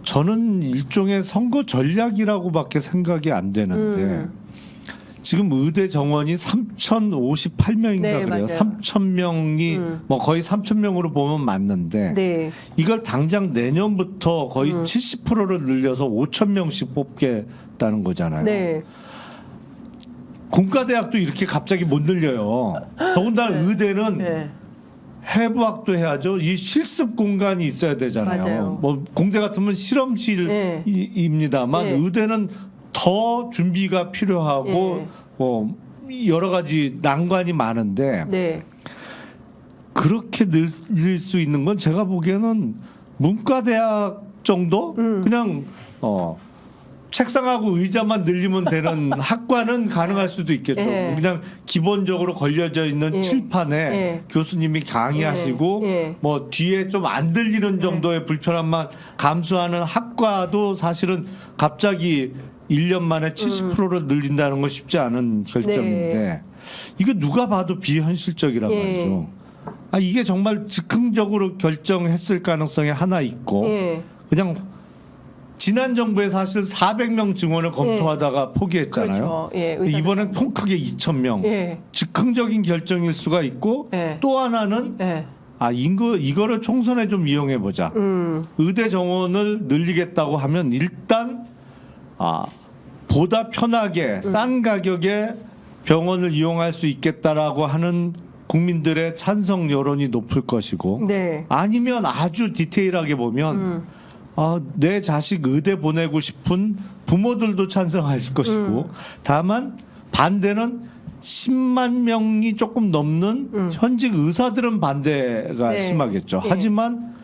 저는 일종의 선거 전략이라고밖에 생각이 안 되는데 지금 의대 정원이 3,058명인가 네, 그래요. 맞아요. 3,000명이 뭐 거의 3,000명으로 보면 맞는데 네. 이걸 당장 내년부터 거의 70%를 늘려서 5,000명씩 뽑겠다는 거잖아요. 네. 공과대학도 이렇게 갑자기 못 늘려요. 더군다나 의대는 네. 해부학도 해야죠. 이 실습 공간이 있어야 되잖아요. 맞아요. 뭐 공대 같으면 네. 실험실입니다만 네. 의대는 더 준비가 필요하고 네. 뭐 여러 가지 난관이 많은데 네. 그렇게 늘릴 수 있는 건 제가 보기에는 문과대학 정도 그냥 책상하고 의자만 늘리면 되는 학과는 가능할 수도 있겠죠. 예. 그냥 기본적으로 걸려져 있는 예. 칠판에 예. 교수님이 강의하시고 예. 뭐 뒤에 좀 안 들리는 정도의 불편함만 감수하는 학과도 사실은 갑자기 1년 만에 70%를 늘린다는 건 쉽지 않은 결정인데 네. 이거 누가 봐도 비현실적이란 예. 말이죠. 아 이게 정말 즉흥적으로 결정했을 가능성이 하나 있고 예. 그냥 지난 정부에 사실 400명 증원을 검토하다가 포기했잖아요. 그렇죠. 예. 의사들. 이번엔 통 크게 2,000명. 예. 즉흥적인 결정일 수가 있고 예. 또 하나는 예. 이거를 총선에 좀 이용해 보자. 의대 정원을 늘리겠다고 하면 일단 보다 편하게 싼 가격에 병원을 이용할 수 있겠다라고 하는 국민들의 찬성 여론이 높을 것이고 네. 아니면 아주 디테일하게 보면 내 자식 의대 보내고 싶은 부모들도 찬성하실 것이고 다만 반대는 10만 명이 조금 넘는 현직 의사들은 반대가 네. 심하겠죠. 예. 하지만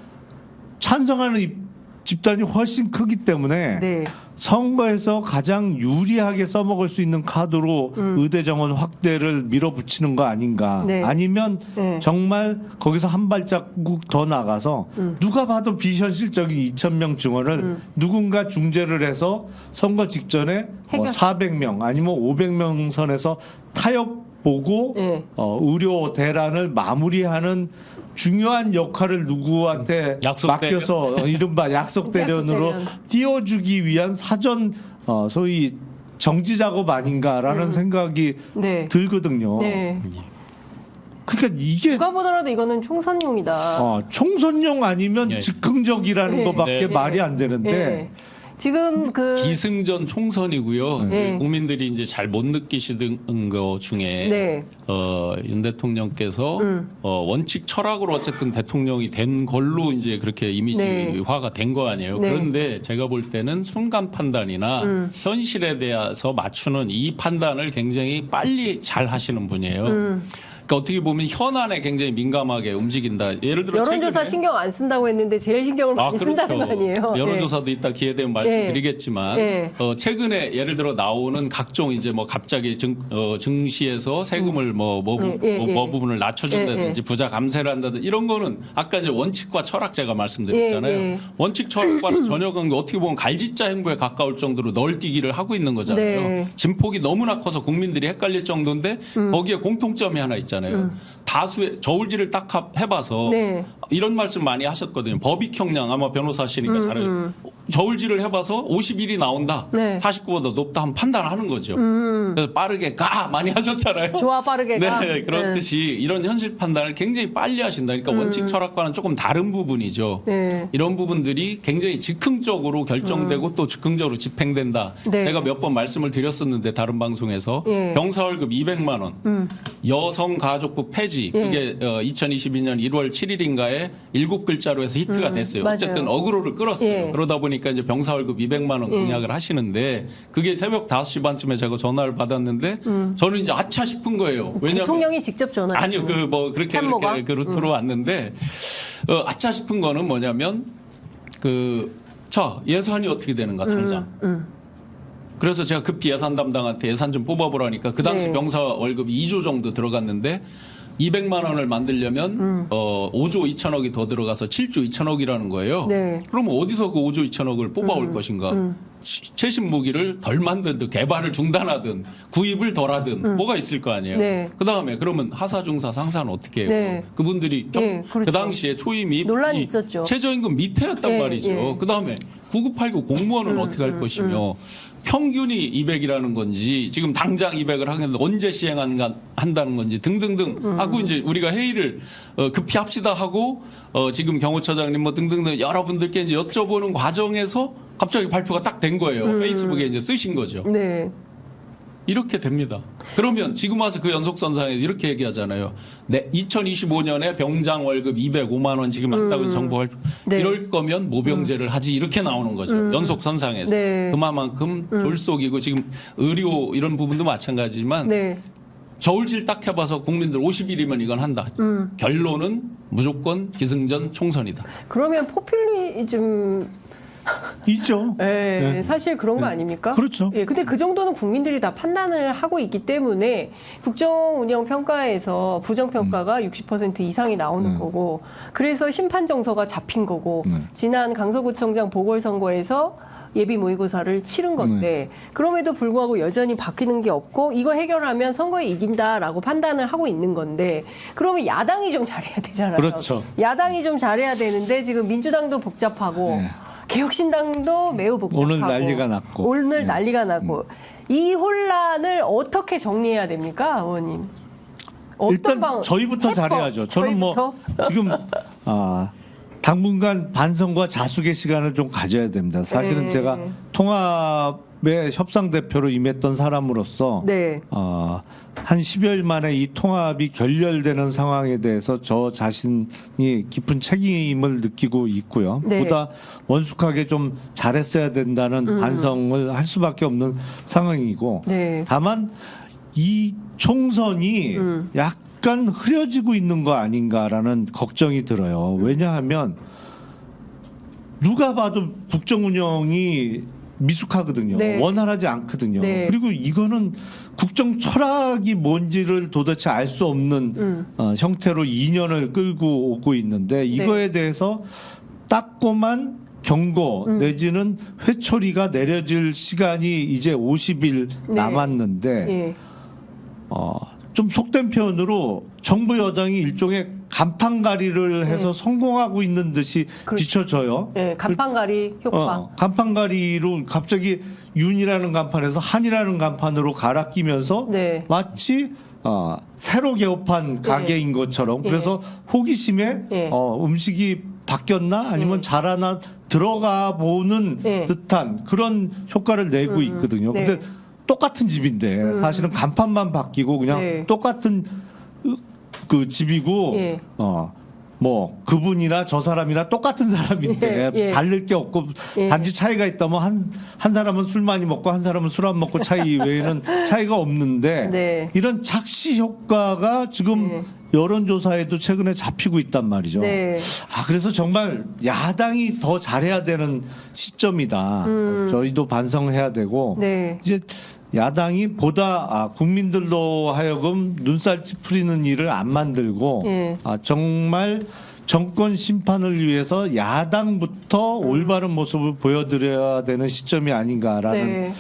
찬성하는 집단이 훨씬 크기 때문에 네. 선거에서 가장 유리하게 써먹을 수 있는 카드로 의대 정원 확대를 밀어붙이는 거 아닌가. 네. 아니면 네. 정말 거기서 한 발자국 더 나가서 누가 봐도 비현실적인 2,000명 증원을 누군가 중재를 해서 선거 직전에 뭐 해결. 400명 아니면 500명 선에서 타협 보고 네. 의료 대란을 마무리하는 중요한 역할을 누구한테 약속 맡겨서 이른바 약속 대련으로 약속 대련. 띄워주기 위한 사전 소위 정지 작업 아닌가라는 생각이 네. 들거든요. 네. 그러니까 이게 누가 보더라도 이거는 총선용이다. 총선용 아니면 예. 즉흥적이라는 네. 것밖에 네. 말이 안 되는데 네. 지금 그 기승전 총선이고요. 네. 국민들이 이제 잘 못 느끼시는 거 중에 네. 윤 대통령께서 원칙 철학으로 어쨌든 대통령이 된 걸로 이제 그렇게 이미지화가 된 거 아니에요. 네. 그런데 제가 볼 때는 순간 판단이나 현실에 대해서 맞추는 이 판단을 굉장히 빨리 잘 하시는 분이에요. 그러니까 어떻게 보면 현안에 굉장히 민감하게 움직인다. 예를 들어 여론조사 최근에 신경 안 쓴다고 했는데 제일 신경을 많이 쓴다는 거 아니에요? 여론조사도 이따 기회 되면 말씀드리겠지만 네. 최근에 예를 들어 나오는 각종 이제 뭐 갑자기 증시에서 세금을 뭐 부분을 낮춰준다든지 부자 감세를 한다든지 이런 거는 아까 이제 원칙과 철학 제가 말씀드렸잖아요. 예. 원칙 철학과는 전혀 관계 어떻게 보면 갈짓자 행보에 가까울 정도로 널뛰기를 하고 있는 거잖아요. 네. 진폭이 너무나 커서 국민들이 헷갈릴 정도인데 거기에 공통점이 하나 있잖아요. 다수의 저울질을 딱 해봐서 네. 이런 말씀 많이 하셨거든요. 법익 형량 아마 변호사시니까 잘 알죠. 저울질을 해봐서 51이 나온다. 네. 49보다 높다 하면 판단을 하는 거죠. 그래서 빠르게 가 많이 하셨잖아요. 좋아 빠르게 가. 네, 그렇듯이 이런 현실 판단을 굉장히 빨리 하신다. 그러니까 원칙 철학과는 조금 다른 부분이죠. 네. 이런 부분들이 굉장히 즉흥적으로 결정되고 또 즉흥적으로 집행된다. 네. 제가 몇 번 말씀을 드렸었는데 다른 방송에서 예. 병사월급 200만 원, 여성가족부 폐지 예. 이게 2022년 1월 7일인가에 7글자로 해서 히트가 됐어요. 맞아요. 어쨌든 어그로를 끌었어요. 예. 그러다 보니까 이제 병사월급 200만 원 공약을 하시는데 그게 새벽 5시 반쯤에 제가 전화를 받았는데 저는 이제 아차 싶은 거예요. 왜냐하면 대통령이 직접 전화. 아니요, 그 뭐 그렇게 참모가? 그 루트로 왔는데 아차 싶은 거는 뭐냐면 자 예산이 어떻게 되는가 당장. 그래서 제가 급히 예산 담당한테 예산 좀 뽑아보라니까 그 당시 네. 병사 월급이 2조 정도 들어갔는데 200만 원을 만들려면 5조 2천억이 더 들어가서 7조 2천억이라는 거예요. 네. 그러면 어디서 그 5조 2천억을 뽑아올 것인가? 최신 무기를 덜 만들든 개발을 중단하든 구입을 덜하든 뭐가 있을 거 아니에요. 네. 그다음에 그러면 하사 중사 상사는 어떻게 해요? 네. 그분들이 네, 그렇죠. 그 당시에 초임이 논란이 이 있었죠. 최저임금 밑에였단 네, 말이죠. 예. 그다음에 9989 공무원은 어떻게 할 것이며 평균이 200이라는 건지 지금 당장 200을 하겠는데 언제 시행한다는 건지 등등등 하고 이제 우리가 회의를 급히 합시다 하고 지금 경호처장님 뭐 등등등 여러분들께 이제 여쭤보는 과정에서 갑자기 발표가 딱 된 거예요. 페이스북에 이제 쓰신 거죠. 네. 이렇게 됩니다. 그러면 지금 와서 그 연속선상에서 이렇게 얘기하잖아요. 네, 2025년에 병장 월급 205만 원 지금 한다고 정보 발표. 네. 이럴 거면 모병제를 하지 이렇게 나오는 거죠. 연속선상에서. 네. 그만큼 졸속이고 지금 의료 이런 부분도 마찬가지지만 네. 저울질 딱 해봐서 국민들 50일이면 이건 한다. 결론은 무조건 기승전 총선이다. 그러면 포퓰리즘 있죠. 네, 사실 그런 거 아닙니까? 그렇죠. 예, 근데 그 정도는 국민들이 다 판단을 하고 있기 때문에 국정 운영 평가에서 부정 평가가 60% 이상이 나오는 거고, 그래서 심판 정서가 잡힌 거고, 지난 강서구청장 보궐선거에서 예비 모의고사를 치른 건데 그럼에도 불구하고 여전히 바뀌는 게 없고 이거 해결하면 선거에 이긴다라고 판단을 하고 있는 건데 그러면 야당이 좀 잘해야 되잖아요. 그렇죠. 야당이 좀 잘해야 되는데 지금 민주당도 복잡하고 네. 개혁신당도 매우 복잡하고 오늘 난리가 났고. 오늘 네. 난리가 났고 이 혼란을 어떻게 정리해야 됩니까, 의원님? 일단 방- 저희부터 해법, 잘해야죠. 저는 뭐 저희부터? 지금 당분간 반성과 자숙의 시간을 좀 가져야 됩니다. 사실은 네. 제가 통합의 협상 대표로 임했던 사람으로서 네. 한 10여일 만에 이 통합이 결렬되는 상황에 대해서 저 자신이 깊은 책임을 느끼고 있고요. 네. 보다 원숙하게 좀 잘했어야 된다는 반성을 할 수밖에 없는 상황이고 네. 다만 이 총선이 약간 흐려지고 있는 거 아닌가라는 걱정이 들어요. 왜냐하면 누가 봐도 국정 운영이 미숙하거든요. 네. 원활하지 않거든요. 네. 그리고 이거는 국정 철학이 뭔지를 도대체 알 수 없는 형태로 2년을 끌고 오고 있는데 이거에 대해서 딱고만 경고 내지는 회초리가 내려질 시간이 이제 50일 네. 남았는데 예. 좀 속된 표현으로 정부 여당이 일종의 간판가리를 해서 성공하고 있는 듯이 그렇죠. 비춰져요. 예, 간판가리 효과. 간판가리로 갑자기 윤이라는 간판에서 한이라는 간판으로 갈아 끼면서 네. 마치 새로 개업한 가게인 것처럼 예. 그래서 호기심에 예. 음식이 바뀌었나 아니면 잘하나 들어가 보는 예. 듯한 그런 효과를 내고 있거든요. 네. 근데 똑같은 집인데 사실은 간판만 바뀌고 그냥 네. 똑같은 그 집이고 예. 뭐 그분이나 저 사람이나 똑같은 사람인데 예, 예. 다를 게 없고 예. 단지 차이가 있다면 한 사람은 술 많이 먹고 한 사람은 술 안 먹고 차이 외에는 차이가 없는데 네. 이런 착시 효과가 지금 네. 여론조사에도 최근에 잡히고 있단 말이죠. 네. 그래서 정말 야당이 더 잘해야 되는 시점이다. 저희도 반성해야 되고 네. 이제 야당이 보다 국민들로 하여금 눈살 찌푸리는 일을 안 만들고 예. 정말 정권 심판을 위해서 야당부터 올바른 모습을 보여드려야 되는 시점이 아닌가라는 네.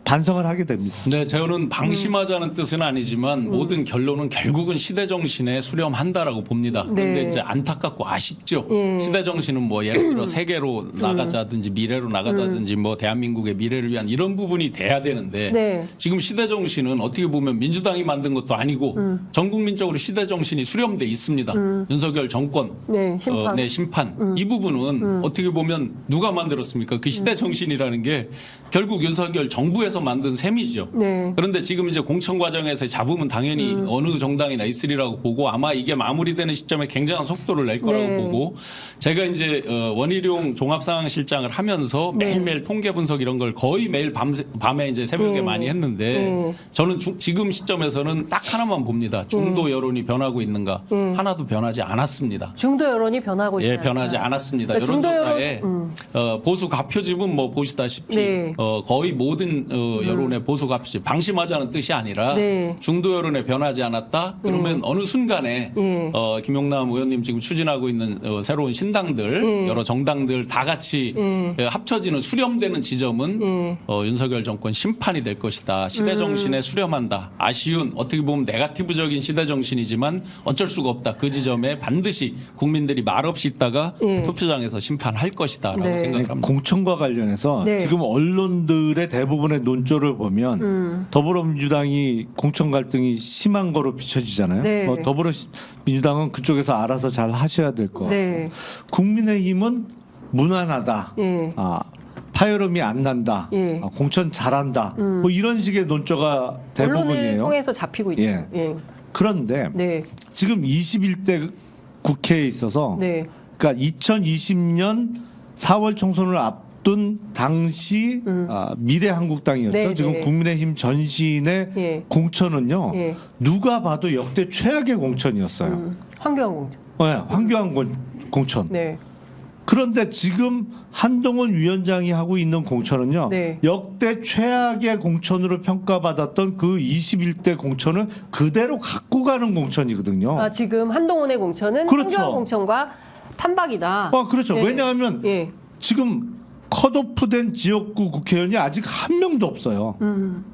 반성을 하게 됩니다. 네, 저는 방심하자는 뜻은 아니지만 모든 결론은 결국은 시대 정신에 수렴한다라고 봅니다. 그런데 네. 이제 안타깝고 아쉽죠. 예. 시대 정신은 뭐 예를 들어 세계로 나가자든지 미래로 나가자든지 뭐 대한민국의 미래를 위한 이런 부분이 돼야 되는데 네. 지금 시대 정신은 어떻게 보면 민주당이 만든 것도 아니고 전 국민적으로 시대 정신이 수렴돼 있습니다. 윤석열 정권 네, 심판. 심판. 이 부분은 어떻게 보면 누가 만들었습니까? 그 시대 정신이라는 게 결국 윤석열 정부에서 만든 셈이죠. 네. 그런데 지금 이제 공천 과정에서 잡으면 당연히 어느 정당이나 있으리라고 보고 아마 이게 마무리되는 시점에 굉장한 속도를 낼 거라고 네. 보고 제가 이제 원희룡 종합상황실장을 하면서 네. 매일매일 통계 분석 이런 걸 거의 매일 밤에 이제 새벽에 네. 많이 했는데 네. 저는 지금 시점에서는 딱 하나만 봅니다. 중도 여론이 변하고 있는가? 하나도 변하지 않았습니다. 중도 여론이 변하고 있지 예, 않다. 변하지 않았습니다. 그러니까 중도 여론조사에 여론, 보수 가표집은 뭐 보시다시피 네. 거의 모든 여론의 보수값이 방심하자는 뜻이 아니라 네. 중도 여론에 변하지 않았다. 그러면 어느 순간에 예. 김용남 의원님 지금 추진하고 있는 새로운 신당들 예. 여러 정당들 다 같이 예. 합쳐지는 수렴되는 지점은 예. 윤석열 정권 심판이 될 것이다. 시대 정신에 수렴한다. 아쉬운 어떻게 보면 네거티브적인 시대 정신이지만 어쩔 수가 없다. 그 지점에 반드시 국민들이 말없이 있다가 예. 투표장에서 심판할 것이다라고 네. 생각합니다. 공천과 관련해서 네. 지금 언론들의 대부분의 논조를 보면 더불어민주당이 공천 갈등이 심한 거로 비춰지잖아요. 네. 뭐 더불어민주당은 그쪽에서 알아서 잘 하셔야 될 것 같고 네. 국민의힘은 무난하다. 예. 파열음이 안 난다. 예. 공천 잘한다. 뭐 이런 식의 논조가 언론을 대부분이에요. 통해서 잡히고 있죠. 예. 예. 그런데 네. 지금 21대 국회에 있어서 네. 그러니까 2020년 4월 총선을 앞둔 당시 미래한국당이었죠. 네, 지금 네. 국민의힘 전신의 예. 공천은요. 예. 누가 봐도 역대 최악의 공천이었어요. 황교안 공천. 황교안 공천. 네. 그런데 지금 한동훈 위원장이 하고 있는 공천은요. 네. 역대 최악의 공천으로 평가받았던 그 21대 공천을 그대로 갖고 가는 공천이거든요. 아, 지금 한동훈의 공천은 그렇죠. 황교안 공천과 판박이다. 그렇죠. 네. 왜냐하면 예. 지금 컷오프된 지역구 국회의원이 아직 한 명도 없어요.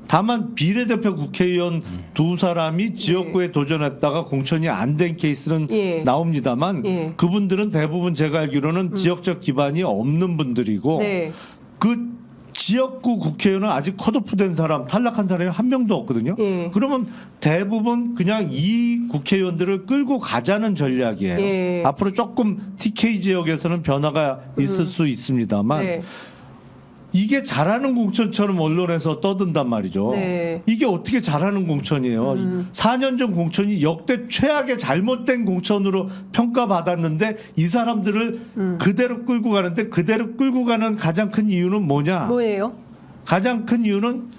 다만 비례대표 국회의원 두 사람이 지역구에 도전했다가 공천이 안 된 케이스는 예. 나옵니다만 예. 그분들은 대부분 제가 알기로는 지역적 기반이 없는 분들이고 네. 그 지역구 국회의원은 아직 컷오프된 사람, 탈락한 사람이 한 명도 없거든요. 예. 그러면 대부분 그냥 이 국회의원들을 끌고 가자는 전략이에요. 예. 앞으로 조금 TK 지역에서는 변화가 있을 수 있습니다만 네. 이게 잘하는 공천처럼 언론에서 떠든단 말이죠. 네. 이게 어떻게 잘하는 공천이에요. 4년 전 공천이 역대 최악의 잘못된 공천으로 평가받았는데 이 사람들을 그대로 끌고 가는데 그대로 끌고 가는 가장 큰 이유는 뭐냐? 뭐예요? 가장 큰 이유는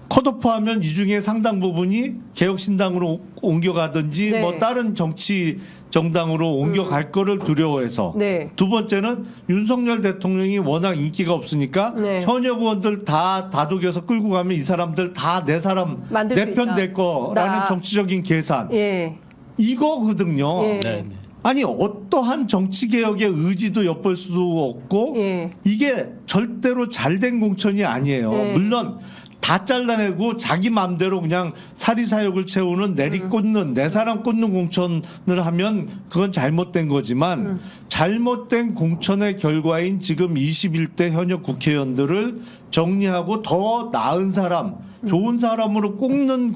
컷오프하면 이 중에 상당 부분이 개혁신당으로 옮겨가든지 네. 뭐 다른 정치 정당으로 옮겨갈 거를 두려워해서 네. 두 번째는 윤석열 대통령이 워낙 인기가 없으니까 네. 현역 의원들 다 다독여서 끌고 가면 이 사람들 다 내 사람 만들 수 내 편 있다. 될 거라는 나. 정치적인 계산 예. 이거거든요. 예. 네, 네. 아니 어떠한 정치 개혁의 의지도 엿볼 수도 없고 예. 이게 절대로 잘된 공천이 아니에요. 예. 물론 다 잘라내고 자기 마음대로 그냥 사리사욕을 채우는 내리꽂는 내 사람 꽂는 공천을 하면 그건 잘못된 거지만 잘못된 공천의 결과인 지금 21대 현역 국회의원들을 정리하고 더 나은 사람, 좋은 사람으로 꼽는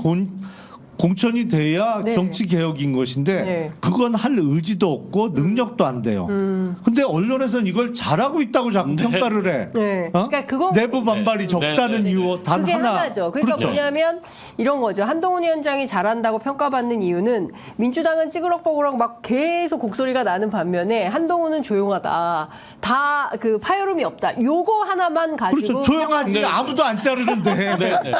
공천이 돼야 네. 정치 개혁인 것인데 네. 그건 할 의지도 없고 능력도 안 돼요. 근데 언론에서는 이걸 잘하고 있다고 자꾸 평가를 해. 네. 어? 그러니까 그건 내부 반발이 네. 적다는 네. 이유 단 그게 하나. 하나죠. 그러니까 그렇죠. 뭐냐면 이런 거죠. 한동훈 위원장이 잘한다고 평가받는 이유는 민주당은 찌그럭버그럭 막 계속 곡소리가 나는 반면에 한동훈은 조용하다. 다 그 파열음이 없다. 요거 하나만 가지고 그렇죠. 조용하지. 네. 아무도 안 자르는데. 네, 네.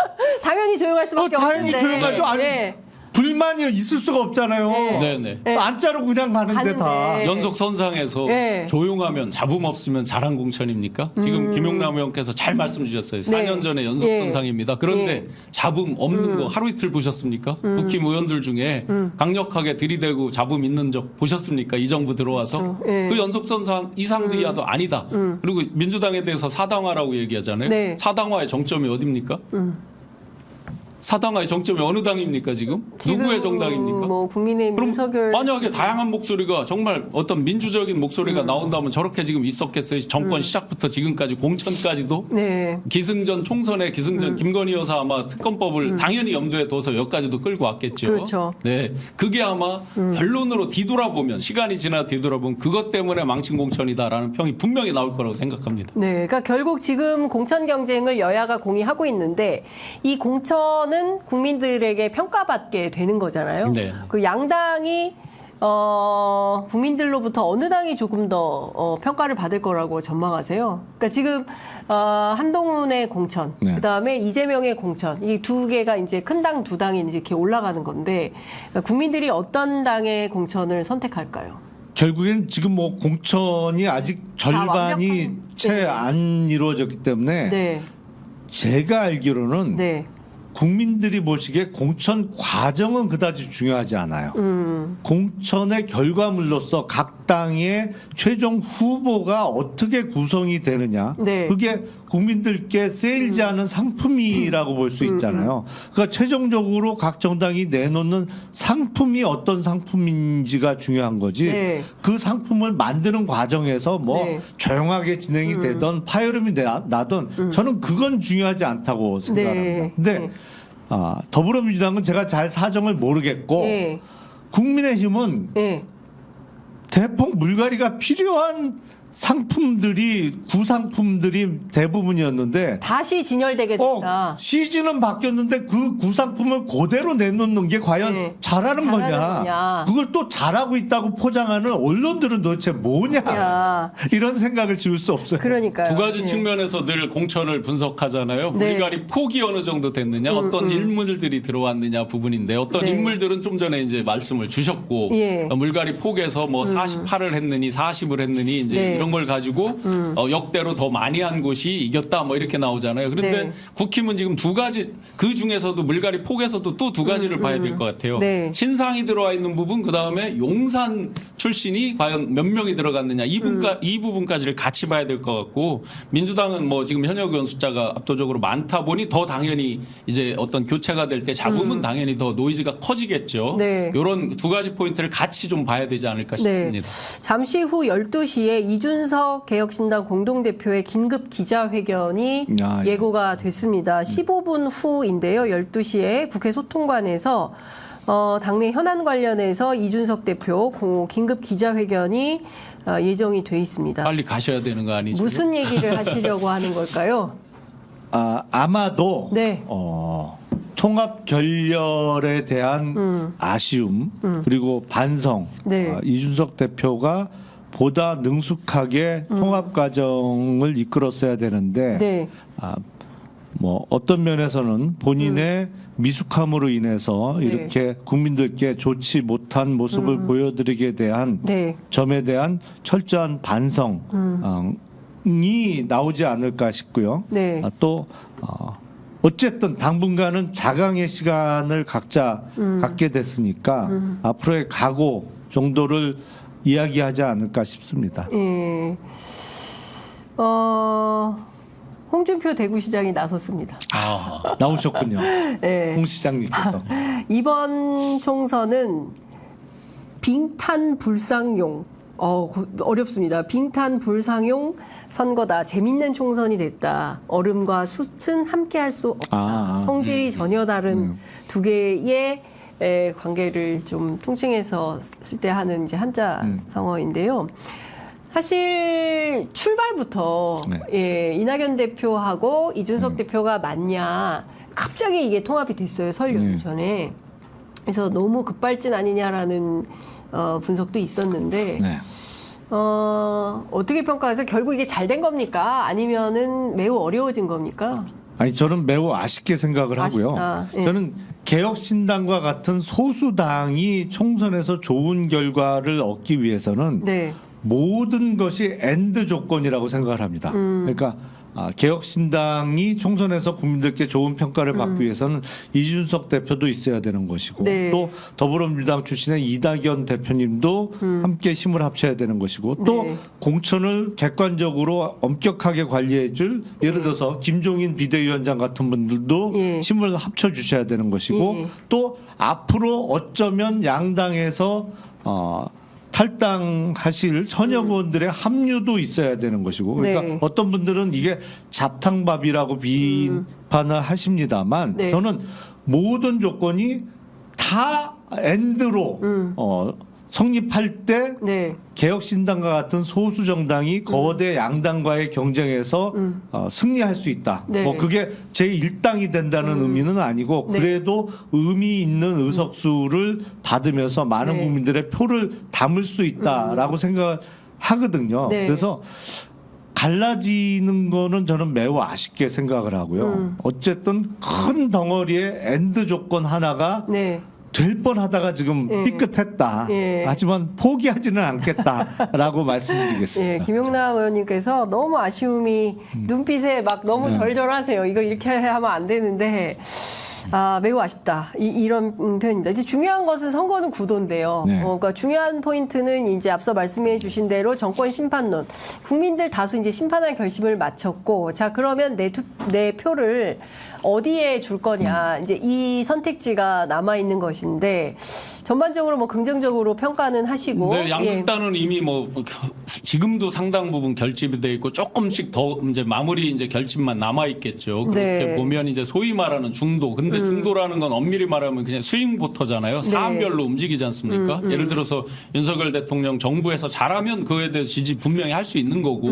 당연히 조용할 수밖에 당연히 없는데. 조용하죠. 아니, 네. 불만이 있을 수가 없잖아요. 네, 네. 네. 안 자르고 그냥 가는데 다. 가는데. 연속 선상에서 네. 조용하면 잡음 없으면 잘한 공천입니까? 지금 김용남 의원께서 잘 말씀 주셨어요. 네. 4년 전에 연속 예. 선상입니다. 그런데 예. 잡음 없는 거 하루 이틀 보셨습니까? 국힘 의원들 중에 강력하게 들이대고 잡음 있는 적 보셨습니까? 이 정부 들어와서 예. 그 연속 선상 이상도 이하도 아니다. 그리고 민주당에 대해서 사당화라고 얘기하잖아요. 네. 사당화의 정점이 어디입니까? 사당화의 정점이 어느 당입니까 지금? 누구의 정당입니까? 뭐 국민의힘 그럼 윤석열 만약에 다양한 목소리가 정말 어떤 민주적인 목소리가 나온다면 저렇게 지금 있었겠어요. 정권 시작부터 지금까지 공천까지도 네. 기승전 총선에 기승전 김건희 여사 아마 특검법을 당연히 염두에 둬서 여기까지도 끌고 왔겠죠. 그렇죠. 네, 그게 아마 변론으로 뒤돌아보면 시간이 지나 뒤돌아보면 그것 때문에 망친 공천이다라는 평이 분명히 나올 거라고 생각합니다. 네, 그러니까 결국 지금 공천 경쟁을 여야가 공이하고 있는데 이 공천은 국민들에게 평가받게 되는 거잖아요. 네. 그 양당이 국민들로부터 어느 당이 조금 더 평가를 받을 거라고 전망하세요? 그러니까 지금 한동훈의 공천, 네. 그다음에 이재명의 공천, 이 두 개가 이제 큰 당 두 당이 이제 이렇게 올라가는 건데 그러니까 국민들이 어떤 당의 공천을 선택할까요? 결국엔 지금 뭐 공천이 아직 절반이 완벽한- 채 네. 안 이루어졌기 때문에 네, 제가 알기로는 네. 국민들이 보시기에 공천 과정은 그다지 중요하지 않아요. 공천의 결과물로서 각 당의 최종 후보가 어떻게 구성이 되느냐. 네. 그게 국민들께 세일즈하는 상품이라고 볼 수 있잖아요. 그러니까 최종적으로 각 정당이 내놓는 상품이 어떤 상품인지가 중요한 거지. 네. 그 상품을 만드는 과정에서 뭐 네. 조용하게 진행이 되던 파열음이 나던 저는 그건 중요하지 않다고 생각합니다. 네. 근데 네. 더불어민주당은 제가 잘 사정을 모르겠고 네. 국민의힘은 네. 대폭 물갈이가 필요한 상품들이 구상품들이 대부분이었는데 다시 진열되게 됐다. 시즌은 바뀌었는데 그 구상품을 그대로 내놓는 게 과연 네. 잘하는 잘하는 거냐. 거냐. 그걸 또 잘하고 있다고 포장하는 언론들은 도대체 뭐냐. 야. 이런 생각을 지울 수 없어요. 그러니까요. 두 가지 예. 측면에서 늘 공천을 분석하잖아요. 네. 물갈이 폭이 어느 정도 됐느냐, 어떤 인물들이 들어왔느냐 부분인데 어떤 네. 인물들은 좀 전에 이제 말씀을 주셨고 예. 물갈이 폭에서 뭐 48을 했느니 40을 했느니 이제 네. 이런 걸 가지고 역대로 더 많이 한 곳이 이겼다 뭐 이렇게 나오잖아요. 그런데 네. 국힘은 지금 두 가지 그 중에서도 물갈이 폭에서도 또 두 가지를 봐야 될 것 같아요. 네. 신상이 들어와 있는 부분 그 다음에 용산 출신이 과연 몇 명이 들어갔느냐 이 부분까지를 같이 봐야 될 것 같고 민주당은 뭐 지금 현역 의원 숫자가 압도적으로 많다 보니 더 당연히 이제 어떤 교체가 될 때 잡으면 당연히 더 노이즈가 커지겠죠. 네. 이런 두 가지 포인트를 같이 좀 봐야 되지 않을까 싶습니다. 잠시 후 12시에 이준석 개혁신당 공동대표의 긴급 기자회견이 예. 예고가 됐습니다. 15분 후인데요. 12시에 국회 소통관에서 당내 현안 관련해서 이준석 대표 긴급 기자회견이 예정이 돼 있습니다. 빨리 가셔야 되는 거 아니죠? 무슨 얘기를 하시려고 하는 걸까요? 아마도 네. 통합 결렬에 대한 아쉬움 그리고 반성 네. 이준석 대표가 보다 능숙하게 통합 과정을 이끌었어야 되는데 네. 뭐 어떤 면에서는 본인의 미숙함으로 인해서 네. 이렇게 국민들께 좋지 못한 모습을 보여드리게 대한 네. 점에 대한 철저한 반성이 나오지 않을까 싶고요. 네. 또 어쨌든 당분간은 자강의 시간을 각자 갖게 됐으니까 앞으로의 각오 정도를 이야기하지 않을까 싶습니다. 예. 홍준표 대구시장이 나섰습니다. 나오셨군요. 네. 홍 시장님께서. 이번 총선은 빙탄불상용 어렵습니다. 빙탄불상용 선거다. 재밌는 총선이 됐다. 얼음과 숯은 함께할 수 없다. 성질이 전혀 다른 두 개의 관계를 좀 통칭해서 쓸 때 하는 이제 한자 성어인데요. 사실 출발부터 네. 예, 이낙연 대표하고 이준석 대표가 맞냐 갑자기 이게 통합이 됐어요. 설 연휴 전에. 그래서 너무 급발진 아니냐라는 분석도 있었는데 네. 어떻게 평가해서 결국 이게 잘 된 겁니까? 아니면은 매우 어려워진 겁니까? 아니 저는 매우 아쉽게 생각을 하고요. 아쉽다. 예. 저는 개혁신당과 같은 소수당이 총선에서 좋은 결과를 얻기 위해서는 네. 모든 것이 엔드 조건이라고 생각을 합니다. 그러니까 개혁신당이 총선에서 국민들께 좋은 평가를 받기 위해서는 이준석 대표도 있어야 되는 것이고 네. 또 더불어민주당 출신의 이낙연 대표님도 함께 힘을 합쳐야 되는 것이고 또 네. 공천을 객관적으로 엄격하게 관리해줄 예를 들어서 김종인 비대위원장 같은 분들도 예. 힘을 합쳐 주셔야 되는 것이고 예. 또 앞으로 어쩌면 양당에서 탈당하실 현역 의원들의 합류도 있어야 되는 것이고 그러니까 네. 어떤 분들은 이게 잡탕밥이라고 비판을 하십니다만 네. 저는 모든 조건이 다 엔드로 성립할 때 네. 개혁신당과 같은 소수 정당이 거대 양당과의 경쟁에서 승리할 수 있다. 네. 뭐 그게 제1당이 된다는 의미는 아니고 네. 그래도 의미 있는 의석수를 받으면서 많은 네. 국민들의 표를 담을 수 있다라고 생각하거든요. 네. 그래서 갈라지는 거는 저는 매우 아쉽게 생각을 하고요. 어쨌든 큰 덩어리의 엔드 조건 하나가 네. 될 뻔하다가 지금 예. 삐끗했다. 예. 하지만 포기하지는 않겠다라고 말씀드리겠습니다. 예, 김용남 의원님께서 너무 아쉬움이 눈빛에 막 너무 네. 절절하세요. 이거 이렇게 하면 안 되는데 매우 아쉽다. 이런 표현입니다. 이제 중요한 것은 선거는 구도인데요. 네. 그러니까 중요한 포인트는 이제 앞서 말씀해 주신 대로 정권 심판론. 국민들 다수 이제 심판할 결심을 마쳤고, 자 그러면 내 표를 어디에 줄 거냐. 이제 이 선택지가 남아 있는 것인데 전반적으로 뭐 긍정적으로 평가는 하시고. 네, 양극단은 이미 뭐 지금도 상당 부분 결집이 돼 있고 조금씩 더 이제 마무리 이제 결집만 남아 있겠죠. 그렇게 네. 보면 이제 소위 말하는 중도. 근데 중도라는 건 엄밀히 말하면 그냥 스윙 보터잖아요. 사안별로 움직이지 않습니까? 예를 들어서 윤석열 대통령 정부에서 잘하면 그에 대해서 지지 분명히 할 수 있는 거고.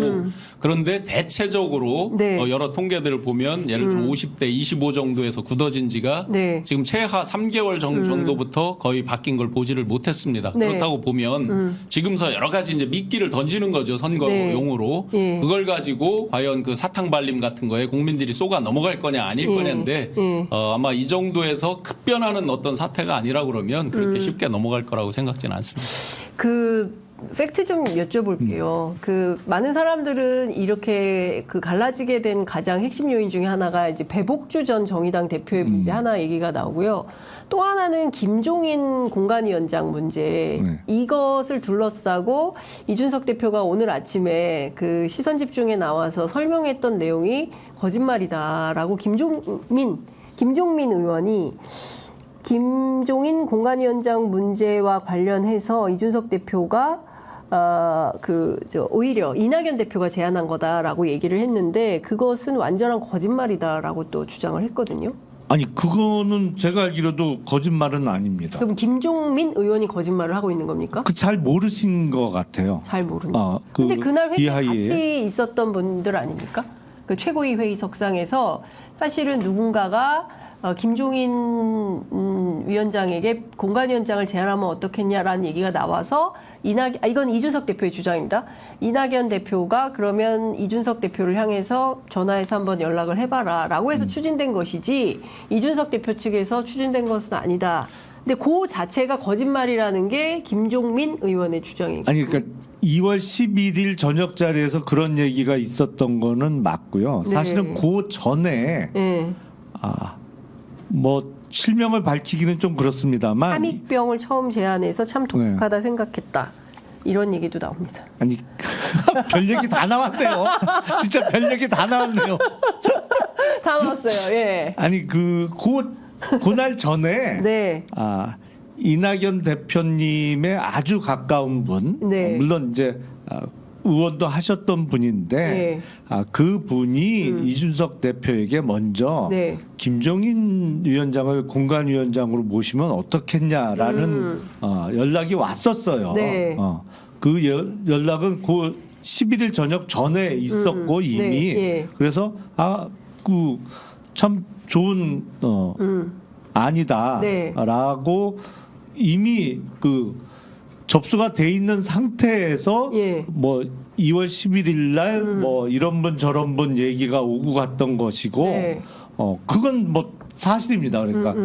그런데 대체적으로 네. 여러 통계들을 보면 예를 들어 50대 25 정도에서 굳어진 지가 네. 지금 최하 3개월 정도부터 거의 바뀐 걸 보지를 못했습니다. 네. 그렇다고 보면 지금서 여러 가지 이제 미끼를 던지는 거죠. 선거용으로. 네. 그걸 가지고 과연 그 사탕 발림 같은 거에 국민들이 쏘가 넘어갈 거냐 아닐 예. 거냐인데 예. 아마 이 정도에서 급변하는 어떤 사태가 아니라 그러면 그렇게 쉽게 넘어갈 거라고 생각지는 않습니다. 그 팩트 좀 여쭤볼게요. 그 많은 사람들은 이렇게 그 갈라지게 된 가장 핵심 요인 중에 하나가 이제 배복주 전 정의당 대표의 문제 하나 얘기가 나오고요. 또 하나는 김종인 공관위원장 문제. 네. 이것을 둘러싸고 이준석 대표가 오늘 아침에 그 시선 집중에 나와서 설명했던 내용이 거짓말이다라고 김종민 의원이 김종인 공관위원장 문제와 관련해서 이준석 대표가 오히려 이낙연 대표가 제안한 거다라고 얘기를 했는데 그것은 완전한 거짓말이다라고 또 주장을 했거든요. 아니 그거는 제가 알기로도 거짓말은 아닙니다. 그럼 김종민 의원이 거짓말을 하고 있는 겁니까? 그 잘 모르신 것 같아요. 잘 모르는. 그 근데 그날 회의에 이하이에. 같이 있었던 분들 아닙니까? 그 최고위 회의석상에서 사실은 누군가가 김종인 위원장에게 공관위원장을 제안하면 어떻겠냐라는 얘기가 나와서 이건 이준석 대표의 주장입니다. 이낙연 대표가 그러면 이준석 대표를 향해서 전화해서 한번 연락을 해봐라라고 해서 추진된 것이지 이준석 대표 측에서 추진된 것은 아니다. 근데 그 자체가 거짓말이라는 게 김종민 의원의 주장이고. 아니 그러니까 2월 11일 저녁 자리에서 그런 얘기가 있었던 거는 맞고요. 네. 사실은 그 전에 네. 뭐 실명을 밝히기는 좀 그렇습니다만 함익병을 처음 제안해서 참 독특하다 생각했다. 이런 얘기도 나옵니다. 아니 별 얘기 다 나왔네요. 진짜 별 얘기 다 나왔네요. 다 나왔어요. 예. 아니 그날 전에 네. 이낙연 대표님의 아주 가까운 분, 네. 물론 이제 의원도 하셨던 분인데 네. 그 분이 이준석 대표에게 먼저 네. 김종인 위원장을 공관위원장으로 모시면 어떻겠냐라는 연락이 왔었어요. 네. 그 연락은 그 11일 저녁 전에 있었고 이미 네. 예. 그래서 그 참 좋은 아니다라고 이미 그 접수가 돼 있는 상태에서 예. 뭐 2월 11일 날 뭐 이런 분 저런 분 얘기가 오고 갔던 것이고 네. 그건 뭐 사실입니다. 그러니까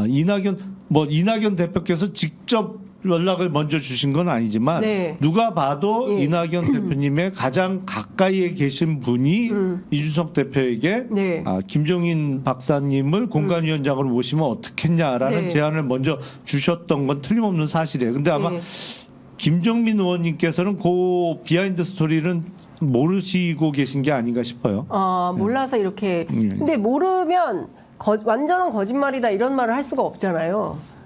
이낙연 대표께서 직접 연락을 먼저 주신 건 아니지만 네. 누가 봐도 예. 이낙연 대표님의 가장 가까이에 계신 분이 이준석 대표에게 네. 김종인 박사님을 공관위원장으로 모시면 어떻겠냐라는 네. 제안을 먼저 주셨던 건 틀림없는 사실이에요. 근데 아마 네. 김종민 의원님께서는 그 비하인드 스토리는 모르시고 계신 게 아닌가 싶어요. 몰라서 이렇게. 근데 모르면 완전한 거짓말이다 이런 말을 할 수가 없잖아요.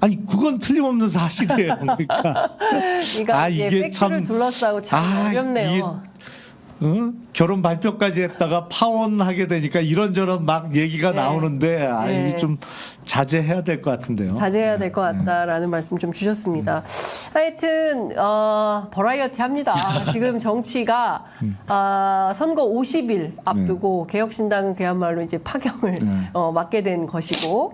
아니 그건 틀림없는 사실이에요. 그러니까 그러니까 이게 이게 팩트를 참 둘러싸고 참 어렵네요. 결혼 발표까지 했다가 파혼하게 되니까 이런저런 막 얘기가 네. 나오는데 네. 이게 좀 자제해야 될 것 같은데요. 자제해야 될 것 같다라는 말씀 좀 주셨습니다. 하여튼 버라이어티 합니다. 지금 정치가 선거 50일 앞두고 개혁신당은 그야말로 이제 파경을 맞게 된 것이고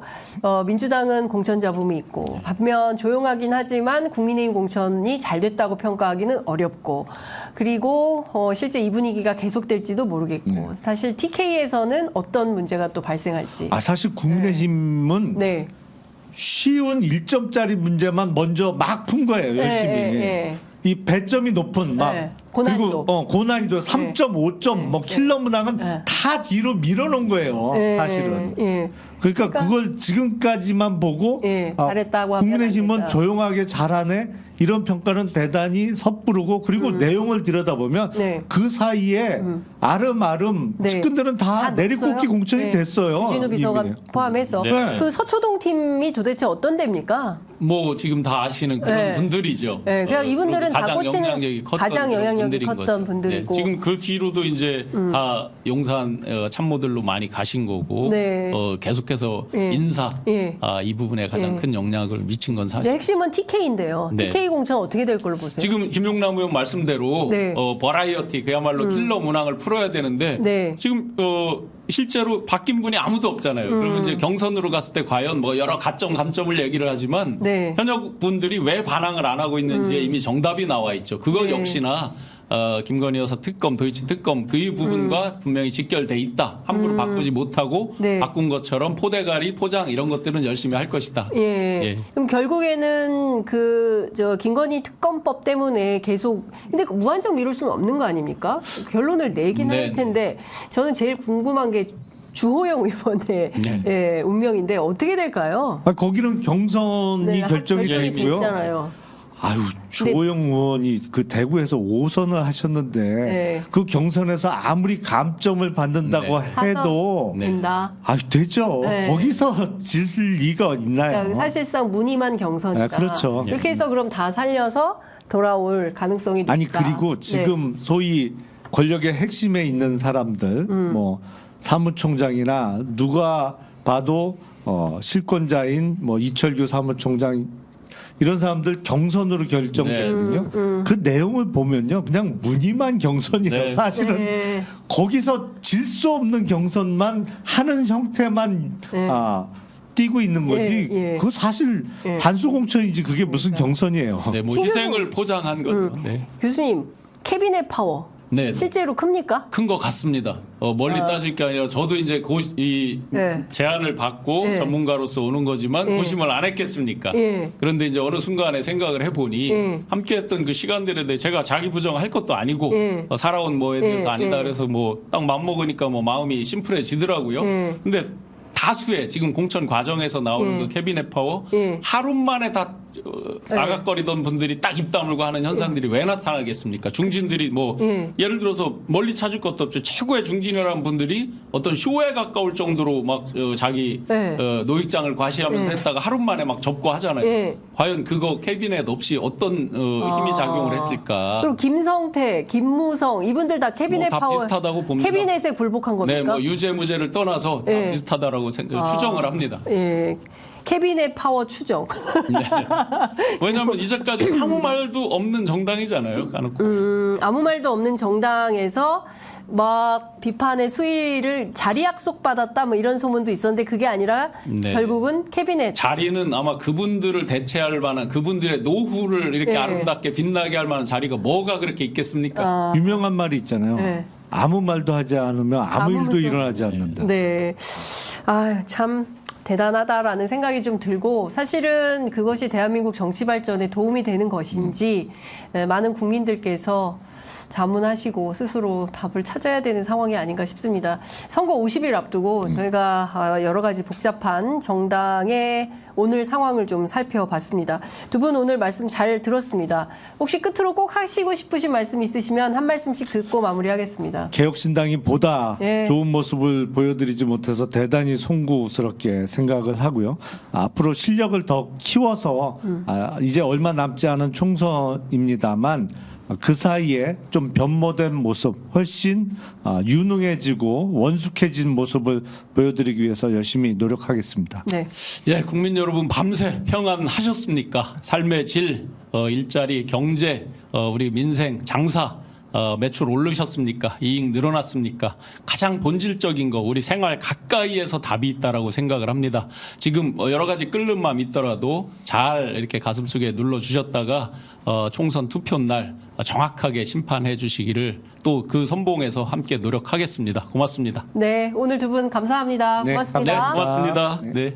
민주당은 공천 잡음이 있고 반면 조용하긴 하지만 국민의힘 공천이 잘 됐다고 평가하기는 어렵고 그리고 실제 이 분위기가 계속될지도 모르겠고 사실 TK에서는 어떤 문제가 또 발생할지. 사실 국민의힘은 네. 쉬운 1점짜리 문제만 먼저 막 푼 거예요. 열심히. 예. 이 배점이 높은 막 네, 고난이도. 그리고 고난이도 3점, 5점 뭐 킬러 문항은 다 뒤로 밀어놓은 거예요. 예, 사실은. 예. 그러니까 그걸 지금까지만 보고 예, 잘했다고 하면 국민의힘은 안 된다. 조용하게 잘하네 이런 평가는 대단히 섣부르고 그리고 내용을 들여다보면 네. 그 사이에 아름아름 네. 측근들은 다 내리꽂기 넣었어요? 공천이 네. 됐어요. 주진우 비서가 이분이. 포함해서 네. 그 서초동 팀이 도대체 어떤 데입니까? 뭐 지금 다 아시는 그런 네. 분들이죠. 네, 그냥 이분들은 다 가장 꽂히는 영향력이 컸던 가장 그런 영향력이 분들인 컸던 거죠. 분들이고. 지금 그 뒤로도 이제 다 용산 참모들로 많이 가신 거고 네. 계속해서 예. 인사 예. 이 부분에 가장 예. 큰 영향을 미친 건 이제 사실. 핵심은 TK인데요. 네. TK 공천 어떻게 될 걸로 보세요? 지금 김용남 의원 말씀대로 네. 버라이어티 그야말로 킬러 문항을 풀어야 되는데 네. 지금 실제로 바뀐 분이 아무도 없잖아요. 그러면 이제 경선으로 갔을 때 과연 뭐 여러 가점 감점을 얘기를 하지만 네. 현역 분들이 왜 반항을 안 하고 있는지에 이미 정답이 나와 있죠. 그거 네. 역시나 김건희 여사 특검, 도이치 특검 그 부분과 분명히 직결돼 있다. 함부로 바꾸지 못하고 네. 바꾼 것처럼 포대가리, 포장 이런 것들은 열심히 할 것이다. 예. 예. 그럼 결국에는 김건희 특검법 때문에 계속 근데 무한정 미룰 수는 없는 거 아닙니까? 결론을 내긴 네. 할 텐데 저는 제일 궁금한 게 주호영 의원의 네. 예, 운명인데 어떻게 될까요? 거기는 경선이 네, 결정이 돼 돼 있고요. 있잖아요. 아유 조호영 의원이 그 대구에서 5선을 하셨는데 네. 그 경선에서 아무리 감점을 받는다고 네. 해도 네. 된다. 아 되죠. 네. 거기서 질 리가 있나요? 그러니까 사실상 무늬만 경선이다. 네, 그렇죠. 그렇게 해서 그럼 다 살려서 돌아올 가능성이 높다. 아니 그리고 지금 소위 권력의 핵심에 있는 사람들 뭐 사무총장이나 누가 봐도 실권자인 뭐 이철규 사무총장 이런 사람들 경선으로 결정되거든요. 그 내용을 보면요, 그냥 무늬만 경선이에요. 네. 사실은 네. 거기서 질 수 없는 경선만 하는 형태만 네. 띄고 있는 거지. 예, 예. 그거 사실 예. 단수 공천이지 그게 무슨 경선이에요. 네, 뭐 신경을- 희생을 포장한 거죠. 네. 교수님 캐비넷 파워 네. 실제로 큽니까? 큰 것 같습니다. 멀리 따질 게 아니라 저도 이제 이 네. 제안을 받고 네. 전문가로서 오는 거지만 네. 고심을 안 했겠습니까? 네. 그런데 이제 어느 순간에 생각을 해보니 네. 함께했던 그 시간들에 대해 제가 자기 부정할 것도 아니고 네. 살아온 뭐에 대해서 네. 아니다 네. 그래서 뭐 딱 맘먹으니까 뭐 마음이 심플해지더라고요. 네. 근데 다수의 지금 공천 과정에서 나오는 네. 그 캐비넷 파워 네. 하루 만에 다 아각거리던 분들이 딱 입 다물고 하는 현상들이 왜 나타나겠습니까? 중진들이 뭐 네. 예를 들어서 멀리 찾을 것도 없죠. 최고의 중진이라는 분들이 어떤 쇼에 가까울 정도로 막 자기 네. 노익장을 과시하면서 네. 했다가 하루 만에 막 접고 하잖아요. 네. 과연 그거 캐비넷 없이 어떤 힘이 작용을 했을까? 그리고 김성태, 김무성 이분들 다 캐비넷 뭐 다 파워 비슷하다고 봅니다. 캐비넷에 굴복한 겁니까? 네, 뭐 유죄 무죄를 떠나서 다 네. 비슷하다라고 추정을 합니다. 예. 캐비넷 파워 추정. 왜냐하면 이제까지 아무 말도 없는 정당이잖아요. 까놓고. 아무 말도 없는 정당에서 막 비판의 수위를 자리 약속 받았다 뭐 이런 소문도 있었는데 그게 아니라 네. 결국은 캐비넷. 자리는 아마 그분들을 대체할 만한 그분들의 노후를 이렇게 네. 아름답게 빛나게 할 만한 자리가 뭐가 그렇게 있겠습니까? 유명한 말이 있잖아요. 네. 아무 말도 하지 않으면 아무 일도 일도 일어나지 않는다. 네. 아, 참 대단하다라는 생각이 좀 들고 사실은 그것이 대한민국 정치 발전에 도움이 되는 것인지 많은 국민들께서 자문하시고 스스로 답을 찾아야 되는 상황이 아닌가 싶습니다. 선거 50일 앞두고 저희가 여러 가지 복잡한 정당의 오늘 상황을 좀 살펴봤습니다. 두 분 오늘 말씀 잘 들었습니다. 혹시 끝으로 꼭 하시고 싶으신 말씀 있으시면 한 말씀씩 듣고 마무리하겠습니다. 개혁신당이 보다 예. 좋은 모습을 보여드리지 못해서 대단히 송구스럽게 생각을 하고요. 앞으로 실력을 더 키워서 이제 얼마 남지 않은 총선입니다만 그 사이에 좀 변모된 모습, 훨씬 유능해지고 원숙해진 모습을 보여드리기 위해서 열심히 노력하겠습니다. 네. 예, 국민 여러분 밤새 평안하셨습니까? 삶의 질, 일자리, 경제, 우리 민생, 장사 매출 오르셨습니까? 이익 늘어났습니까? 가장 본질적인 거 우리 생활 가까이에서 답이 있다라고 생각을 합니다. 지금 여러 가지 끓는 마음 있더라도 잘 이렇게 가슴속에 눌러주셨다가 총선 투표 날 정확하게 심판해 주시기를 또 그 선봉에서 함께 노력하겠습니다. 고맙습니다. 네, 오늘 두 분 감사합니다. 네, 고맙습니다. 네, 고맙습니다. 네. 네.